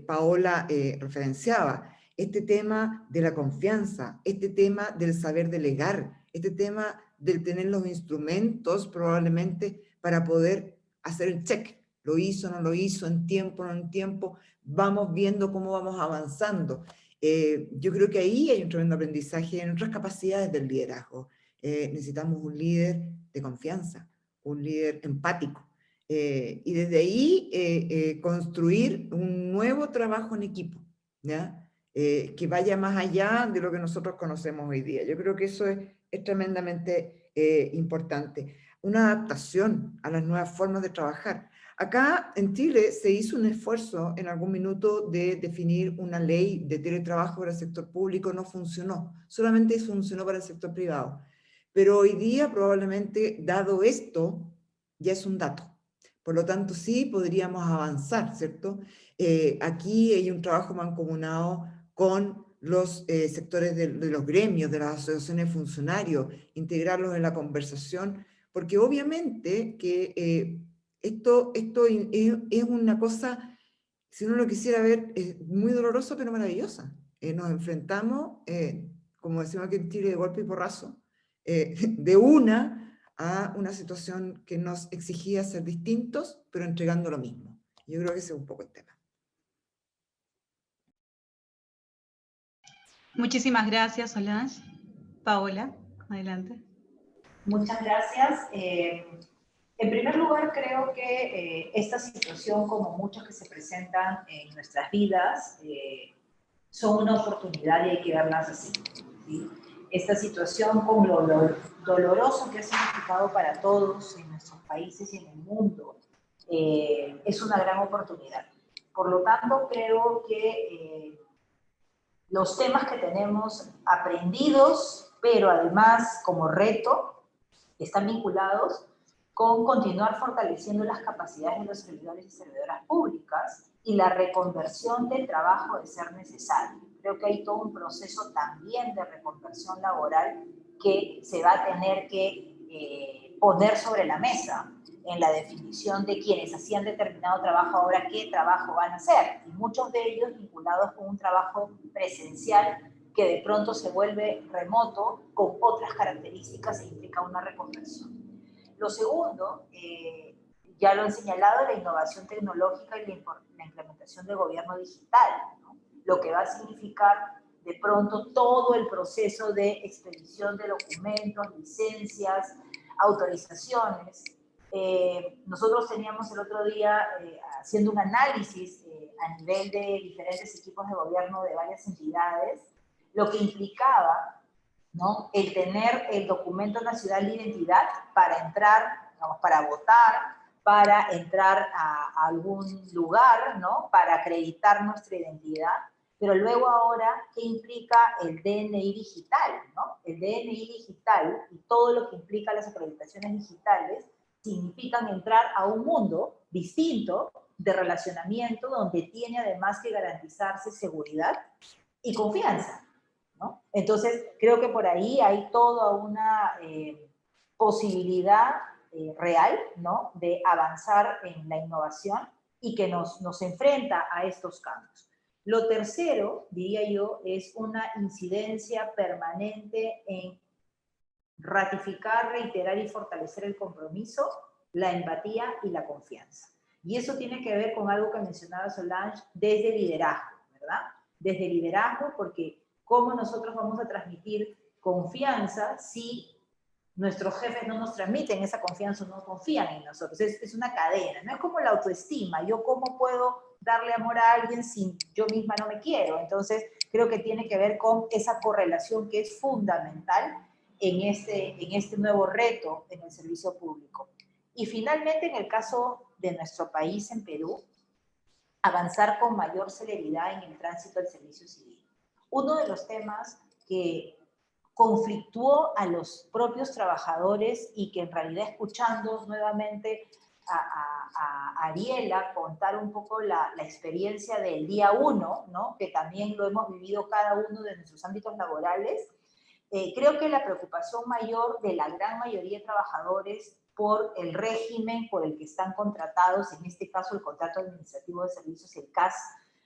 Paola referenciaba. Este tema de la confianza, este tema del saber delegar, este tema del tener los instrumentos probablemente para poder hacer el check. ¿Lo hizo, no lo hizo, en tiempo, no en tiempo? Vamos viendo cómo vamos avanzando. Yo creo que ahí hay un tremendo aprendizaje en otras capacidades del liderazgo. Necesitamos un líder de confianza, un líder empático. Y desde ahí construir un nuevo trabajo en equipo, ¿ya? Que vaya más allá de lo que nosotros conocemos hoy día. Yo creo que eso es tremendamente importante. Una adaptación a las nuevas formas de trabajar. Acá en Chile se hizo un esfuerzo en algún minuto de definir una ley de teletrabajo para el sector público, no funcionó, solamente funcionó para el sector privado. Pero hoy día probablemente, dado esto, ya es un dato. Por lo tanto, sí podríamos avanzar, ¿cierto? Aquí hay un trabajo mancomunado con los sectores de los gremios, de las asociaciones de funcionarios, integrarlos en la conversación, porque obviamente que esto es una cosa, si uno lo quisiera ver, es muy dolorosa pero maravillosa. Nos enfrentamos, como decimos aquí en Chile, de golpe y porrazo, de a una situación que nos exigía ser distintos, pero entregando lo mismo. Yo creo que ese es un poco el tema. Muchísimas gracias, Solange. Paola, adelante. Muchas gracias. En primer lugar, creo que esta situación, como muchas que se presentan en nuestras vidas, son una oportunidad y hay que verlas así, ¿sí? Esta situación, con lo doloroso que ha significado para todos en nuestros países y en el mundo, es una gran oportunidad. Por lo tanto, creo que los temas que tenemos aprendidos, pero además como reto, están vinculados con continuar fortaleciendo las capacidades de los servidores y servidoras públicas y la reconversión del trabajo de ser necesario. Creo que hay todo un proceso también de reconversión laboral que se va a tener que poner sobre la mesa en la definición de quienes hacían determinado trabajo ahora qué trabajo van a hacer, y muchos de ellos vinculados con un trabajo presencial que de pronto se vuelve remoto con otras características e implica una reconversión. Lo segundo, ya lo han señalado, la innovación tecnológica y la implementación del gobierno digital, ¿no? Lo que va a significar de pronto todo el proceso de expedición de documentos, licencias, autorizaciones. Nosotros teníamos el otro día haciendo un análisis a nivel de diferentes equipos de gobierno de varias entidades, lo que implicaba, ¿no?, el tener el documento nacional de identidad para entrar, digamos, para votar, para entrar a algún lugar, ¿no?, para acreditar nuestra identidad. Pero luego ahora, ¿qué implica el DNI digital, ¿no? El DNI digital y todo lo que implica las acreditaciones digitales significan entrar a un mundo distinto de relacionamiento donde tiene además que garantizarse seguridad y confianza, ¿no? Entonces, creo que por ahí hay toda una posibilidad real, ¿no?, de avanzar en la innovación y que nos enfrenta a estos cambios. Lo tercero, diría yo, es una incidencia permanente en ratificar, reiterar y fortalecer el compromiso, la empatía y la confianza. Y eso tiene que ver con algo que mencionaba Solange desde liderazgo, ¿verdad? Desde liderazgo, porque cómo nosotros vamos a transmitir confianza si nuestros jefes no nos transmiten esa confianza o no confían en nosotros. Es una cadena, no es como la autoestima. Yo cómo puedo darle amor a alguien si yo misma no me quiero. Entonces creo que tiene que ver con esa correlación que es fundamental en este nuevo reto en el servicio público. Y finalmente, en el caso de nuestro país, en Perú, avanzar con mayor celeridad en el tránsito al servicio civil. Uno de los temas que conflictuó a los propios trabajadores y que en realidad, escuchando nuevamente a Ariela contar un poco la experiencia del día 1, ¿no? Que también lo hemos vivido cada uno de nuestros ámbitos laborales, creo que la preocupación mayor de la gran mayoría de trabajadores por el régimen por el que están contratados, en este caso el contrato administrativo de servicios, el CAS,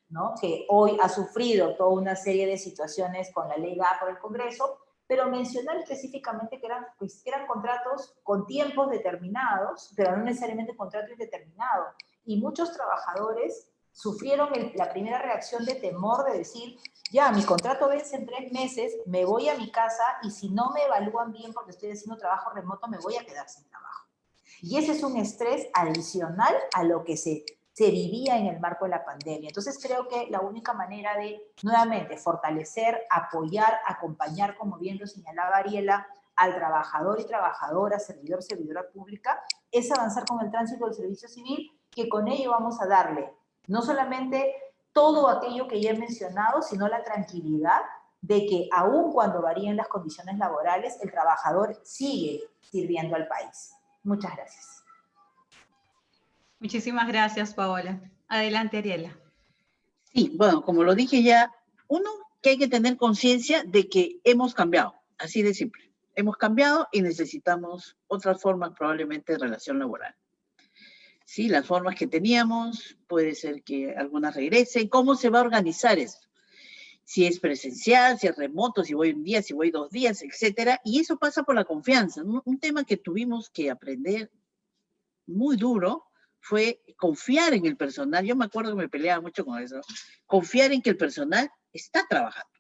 ¿no? Que hoy ha sufrido toda una serie de situaciones con la ley GA por el Congreso, pero mencionar específicamente que eran contratos con tiempos determinados, pero no necesariamente contrato indeterminado. Y muchos trabajadores sufrieron la primera reacción de temor de decir, ya, mi contrato vence en 3 meses, me voy a mi casa y si no me evalúan bien porque estoy haciendo trabajo remoto, me voy a quedar sin trabajo. Y ese es un estrés adicional a lo que se vivía en el marco de la pandemia. Entonces creo que la única manera de, nuevamente, fortalecer, apoyar, acompañar, como bien lo señalaba Ariela, al trabajador y trabajadora, servidor, servidora pública, es avanzar con el tránsito del servicio civil, que con ello vamos a darle no solamente todo aquello que ya he mencionado, sino la tranquilidad de que aun cuando varíen las condiciones laborales, el trabajador sigue sirviendo al país. Muchas gracias. Muchísimas gracias, Paola. Adelante, Ariela. Sí, bueno, como lo dije ya, uno, que hay que tener conciencia de que hemos cambiado, así de simple. Hemos cambiado y necesitamos otras formas probablemente de relación laboral. Sí, las formas que teníamos, puede ser que algunas regresen. ¿Cómo se va a organizar esto? Si es presencial, si es remoto, si voy un día, si voy 2 días, etcétera. Y eso pasa por la confianza. Un tema que tuvimos que aprender muy duro fue confiar en el personal. Yo me acuerdo que me peleaba mucho con eso. Confiar en que el personal está trabajando.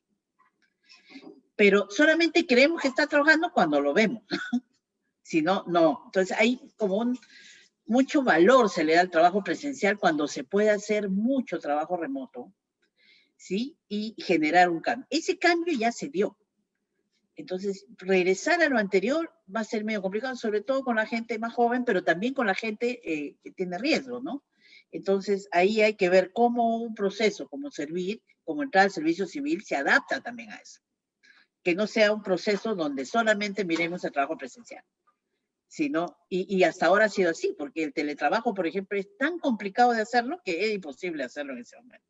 Pero solamente creemos que está trabajando cuando lo vemos. Si no, no. Entonces hay como mucho valor se le da al trabajo presencial cuando se puede hacer mucho trabajo remoto, ¿sí? Y generar un cambio. Ese cambio ya se dio. Entonces, regresar a lo anterior va a ser medio complicado, sobre todo con la gente más joven, pero también con la gente que tiene riesgo, ¿no? Entonces, ahí hay que ver cómo un proceso como servir, como entrar al servicio civil, se adapta también a eso. Que no sea un proceso donde solamente miremos el trabajo presencial. Sino, y hasta ahora ha sido así, porque el teletrabajo, por ejemplo, es tan complicado de hacerlo que es imposible hacerlo en ese momento.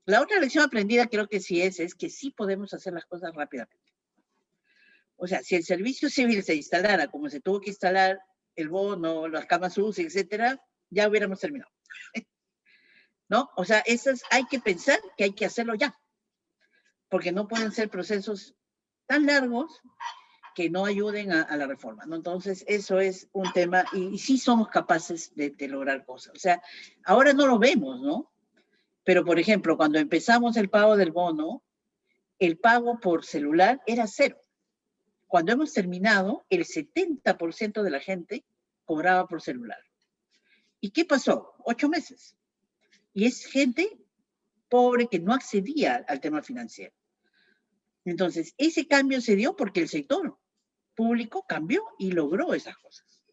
La otra lección aprendida creo que sí es que sí podemos hacer las cosas rápidamente. O sea, si el servicio civil se instalara como se tuvo que instalar el bono, las camas UCI, etcétera, ya hubiéramos terminado. ¿No? O sea, hay que pensar que hay que hacerlo ya, porque no pueden ser procesos tan largos que no ayuden a la reforma, ¿no? Entonces, eso es un tema, y sí somos capaces de lograr cosas. O sea, ahora no lo vemos, ¿no? Pero, por ejemplo, cuando empezamos el pago del bono, el pago por celular era 0. Cuando hemos terminado, el 70% de la gente cobraba por celular. ¿Y qué pasó? 8 meses. Y es gente pobre que no accedía al tema financiero. Entonces, ese cambio se dio porque el sector público cambió y logró esas cosas.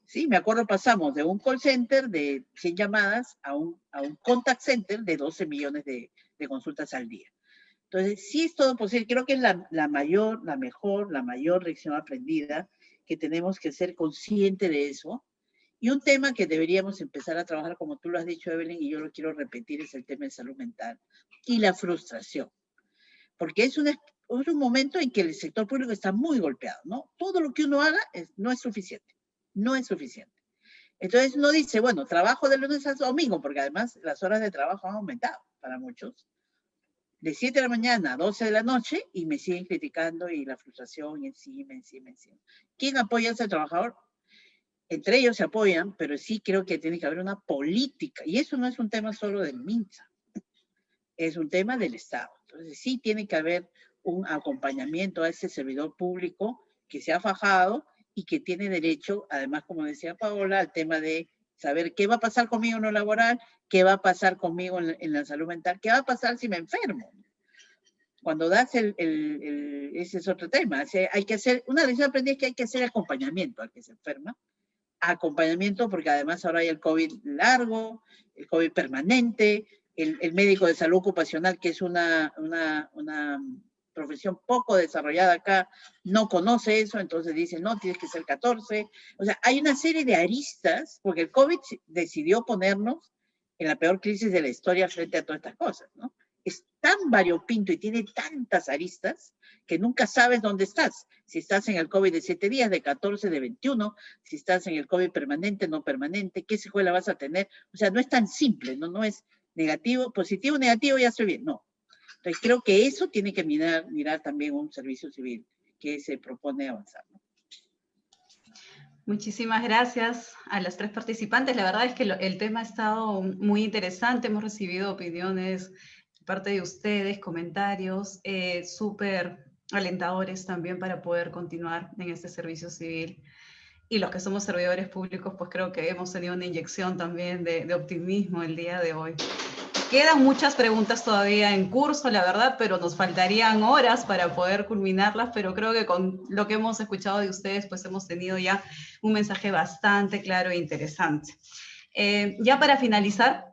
Sí, me acuerdo, pasamos de un call center de 100 llamadas a un contact center de 12 millones de consultas al día. Entonces, sí es todo posible. Creo que es la mayor lección aprendida, que tenemos que ser conscientes de eso. Y un tema que deberíamos empezar a trabajar, como tú lo has dicho, Evelyn, y yo lo quiero repetir, es el tema de salud mental y la frustración. Porque es un momento en que el sector público está muy golpeado, ¿no? Todo lo que uno haga no es suficiente. No es suficiente. Entonces uno dice, bueno, trabajo de lunes a domingo, porque además las horas de trabajo han aumentado para muchos, de 7 de la mañana a 12 de la noche, y me siguen criticando y la frustración, y encima. ¿Quién apoya a ese trabajador? Entre ellos se apoyan, pero sí creo que tiene que haber una política, y eso no es un tema solo del MINSA, es un tema del Estado. Entonces sí tiene que haber un acompañamiento a ese servidor público que se ha fajado y que tiene derecho, además, como decía Paola, al tema de saber qué va a pasar conmigo en lo laboral, qué va a pasar conmigo en la salud mental, qué va a pasar si me enfermo. Cuando das ese es otro tema. Hay que hacer, una lección aprendí es que hay que hacer acompañamiento al que se enferma, acompañamiento, porque además ahora hay el COVID largo, el COVID permanente, el médico de salud ocupacional, que es una profesión poco desarrollada acá, no conoce eso, entonces dice, no, tienes que ser 14. O sea, hay una serie de aristas, porque el COVID decidió ponernos en la peor crisis de la historia frente a todas estas cosas, ¿no? Es tan variopinto y tiene tantas aristas que nunca sabes dónde estás. Si estás en el COVID de 7 días, de 14, de 21, si estás en el COVID permanente, no permanente, qué secuela vas a tener. O sea, no es tan simple, no es negativo, positivo, negativo, ya estoy bien, no. Entonces creo que eso tiene que mirar también un servicio civil que se propone avanzar, ¿no? Muchísimas gracias a las tres participantes. La verdad es que el tema ha estado muy interesante. Hemos recibido opiniones de parte de ustedes, comentarios súper alentadores también para poder continuar en este servicio civil. Y los que somos servidores públicos, pues creo que hemos tenido una inyección también de optimismo el día de hoy. Quedan muchas preguntas todavía en curso, la verdad, pero nos faltarían horas para poder culminarlas, pero creo que con lo que hemos escuchado de ustedes, pues hemos tenido ya un mensaje bastante claro e interesante. Ya para finalizar,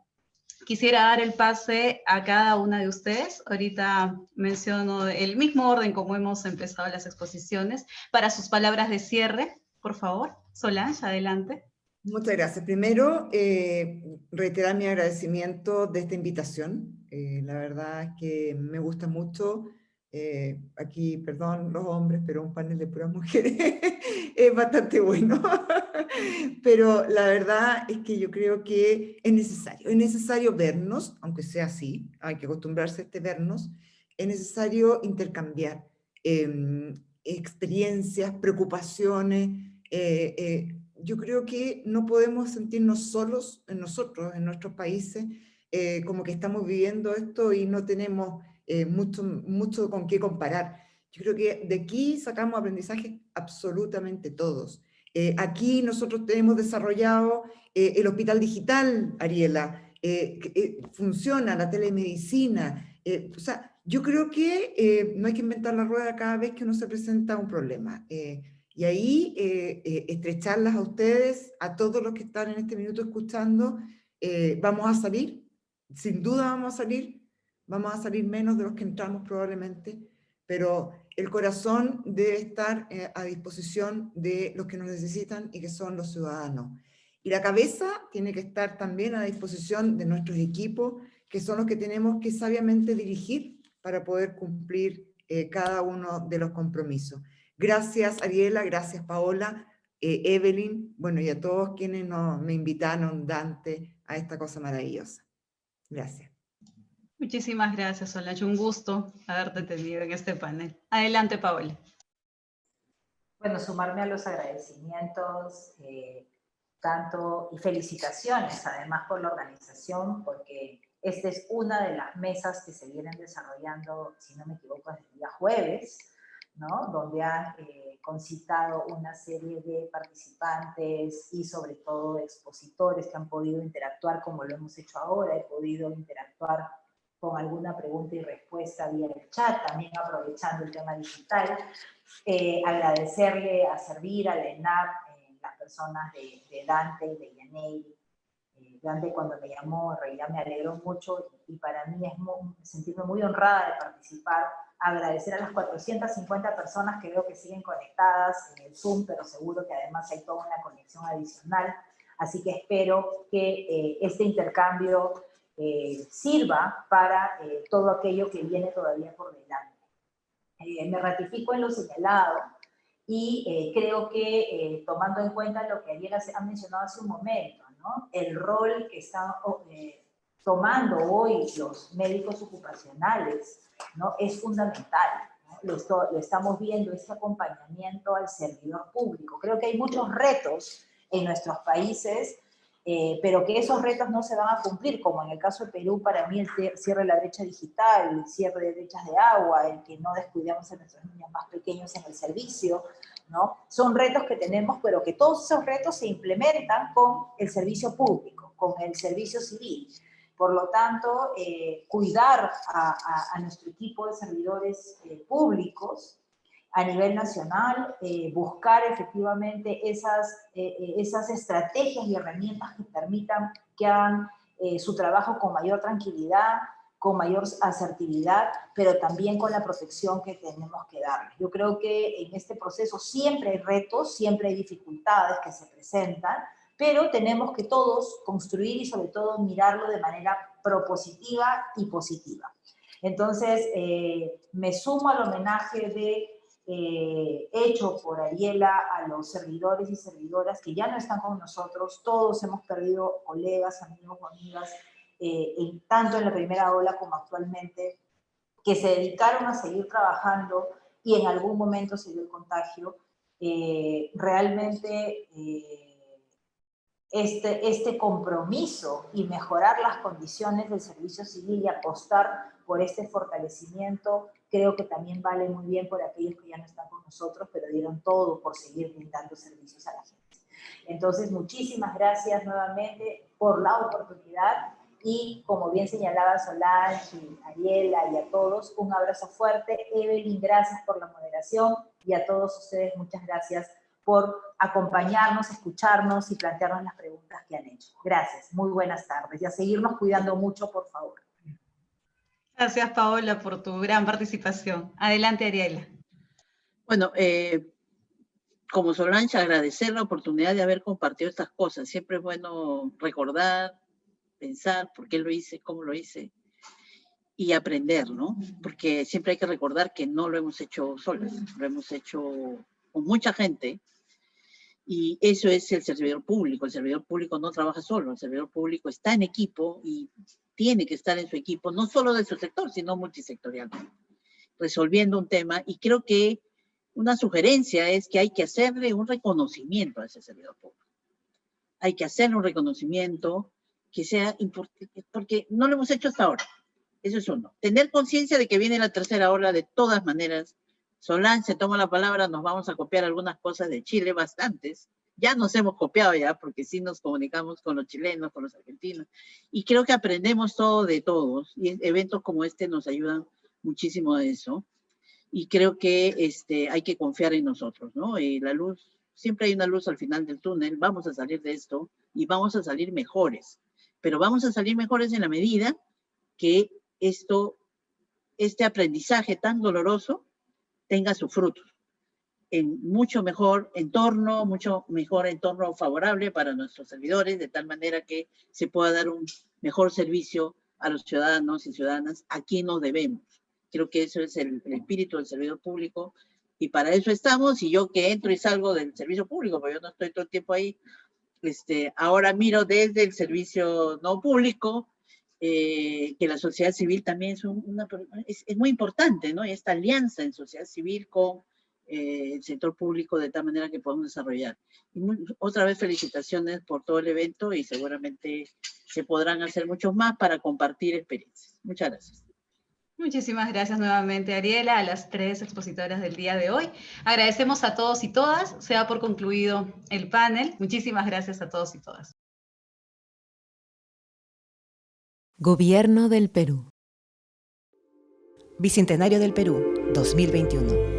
quisiera dar el pase a cada una de ustedes. Ahorita menciono el mismo orden como hemos empezado las exposiciones. Para sus palabras de cierre, por favor. Solange, adelante. Muchas gracias. Primero, reiterar mi agradecimiento de esta invitación. La verdad es que me gusta mucho. Aquí, perdón los hombres, pero un panel de puras mujeres es bastante bueno. Pero la verdad es que yo creo que es necesario vernos, aunque sea así, hay que acostumbrarse a vernos, es necesario intercambiar experiencias, preocupaciones, yo creo que no podemos sentirnos solos en nosotros, en nuestros países, como que estamos viviendo esto y no tenemos mucho con qué comparar. Yo creo que de aquí sacamos aprendizaje absolutamente todos. Aquí nosotros hemos desarrollado el hospital digital, Ariela, funciona la telemedicina, o sea, yo creo que no hay que inventar la rueda cada vez que uno se presenta un problema. Y ahí estrecharlas a ustedes, a todos los que están en este minuto escuchando, vamos a salir, sin duda vamos a salir menos de los que entramos probablemente, pero el corazón debe estar a disposición de los que nos necesitan y que son los ciudadanos. Y la cabeza tiene que estar también a disposición de nuestros equipos, que son los que tenemos que sabiamente dirigir para poder cumplir cada uno de los compromisos. Gracias, Ariela, gracias, Paola, Evelyn, bueno, y a todos quienes me invitaron, Dante, a esta cosa maravillosa. Gracias. Muchísimas gracias, Solange. Un gusto haberte tenido en este panel. Adelante, Paola. Bueno, sumarme a los agradecimientos, tanto y felicitaciones además por la organización, porque esta es una de las mesas que se vienen desarrollando, si no me equivoco, desde el día jueves, ¿no? Donde han concitado una serie de participantes y sobre todo expositores que han podido interactuar como lo hemos hecho ahora, he podido interactuar con alguna pregunta y respuesta vía el chat, también aprovechando el tema digital. Agradecerle a Servir, a la ENAP, las personas de Dante y de Yanei. Dante cuando me llamó, en realidad me alegró mucho y para mí es sentirme muy honrada de participar. Agradecer a las 450 personas que veo que siguen conectadas en el Zoom, pero seguro que además hay toda una conexión adicional. Así que espero que este intercambio sirva para todo aquello que viene todavía por delante. Me ratifico en lo señalado. y creo que tomando en cuenta lo que Ariela ha mencionado hace un momento, ¿no? El rol que están tomando hoy los médicos ocupacionales, ¿no? Es fundamental, ¿no? Lo estamos viendo, este acompañamiento al servidor público. Creo que hay muchos retos en nuestros países, pero que esos retos no se van a cumplir, como en el caso de Perú, para mí el cierre de la brecha digital, el cierre de brechas de agua, el que no descuidemos a nuestros niños más pequeños en el servicio, ¿no? Son retos que tenemos, pero que todos esos retos se implementan con el servicio público, con el servicio civil. Por lo tanto, cuidar a nuestro equipo de servidores públicos a nivel nacional, buscar efectivamente esas estrategias y herramientas que permitan que hagan su trabajo con mayor tranquilidad, con mayor asertividad, pero también con la protección que tenemos que darles. Yo creo que en este proceso siempre hay retos, siempre hay dificultades que se presentan, pero tenemos que todos construir y sobre todo mirarlo de manera propositiva y positiva. Entonces, me sumo al homenaje hecho por Ariela a los servidores y servidoras que ya no están con nosotros. Todos hemos perdido colegas, amigos o amigas, tanto en la primera ola como actualmente, que se dedicaron a seguir trabajando y en algún momento se dio el contagio. Realmente este compromiso y mejorar las condiciones del servicio civil y apostar por este fortalecimiento, creo que también vale muy bien por aquellos que ya no están con nosotros, pero dieron todo por seguir brindando servicios a la gente. Entonces, muchísimas gracias nuevamente por la oportunidad y, como bien señalaba Solange y Ariela y a todos, un abrazo fuerte. Evelyn, gracias por la moderación y a todos ustedes muchas gracias por acompañarnos, escucharnos y plantearnos las preguntas que han hecho. Gracias, muy buenas tardes y a seguirnos cuidando mucho, por favor. Gracias, Paola, por tu gran participación. Adelante, Ariela. Bueno, como Solange, agradecer la oportunidad de haber compartido estas cosas. Siempre es bueno recordar, pensar por qué lo hice, cómo lo hice y aprender, ¿no? Porque siempre hay que recordar que no lo hemos hecho solos, lo hemos hecho con mucha gente. Y eso es el servidor público. El servidor público no trabaja solo, el servidor público está en equipo y tiene que estar en su equipo, no solo de su sector, sino multisectorial, resolviendo un tema. Y creo que una sugerencia es que hay que hacerle un reconocimiento a ese servidor público. Hay que hacerle un reconocimiento que sea importante, porque no lo hemos hecho hasta ahora. Eso es uno. Tener conciencia de que viene la tercera ola de todas maneras. Solange se toma la palabra, nos vamos a copiar algunas cosas de Chile, bastantes. Ya nos hemos copiado ya, porque sí nos comunicamos con los chilenos, con los argentinos. Y creo que aprendemos todo de todos. Y eventos como este nos ayudan muchísimo a eso. Y creo que hay que confiar en nosotros, ¿no? Y la luz, siempre hay una luz al final del túnel. Vamos a salir de esto y vamos a salir mejores. Pero vamos a salir mejores en la medida que este aprendizaje tan doloroso tenga sus frutos en mucho mejor entorno favorable para nuestros servidores, de tal manera que se pueda dar un mejor servicio a los ciudadanos y ciudadanas a quien nos debemos. Creo que eso es el espíritu del servidor público y para eso estamos. Y yo que entro y salgo del servicio público, porque yo no estoy todo el tiempo ahí, ahora miro desde el servicio no público, que la sociedad civil también es muy importante, ¿no? Y esta alianza en sociedad civil con el sector público de tal manera que podamos desarrollar. Y otra vez felicitaciones por todo el evento y seguramente se podrán hacer muchos más para compartir experiencias. Muchas gracias. Muchísimas gracias nuevamente, Ariela, a las 3 expositoras del día de hoy. Agradecemos a todos y todas. Se da por concluido el panel. Muchísimas gracias a todos y todas. Gobierno del Perú. Bicentenario del Perú, 2021.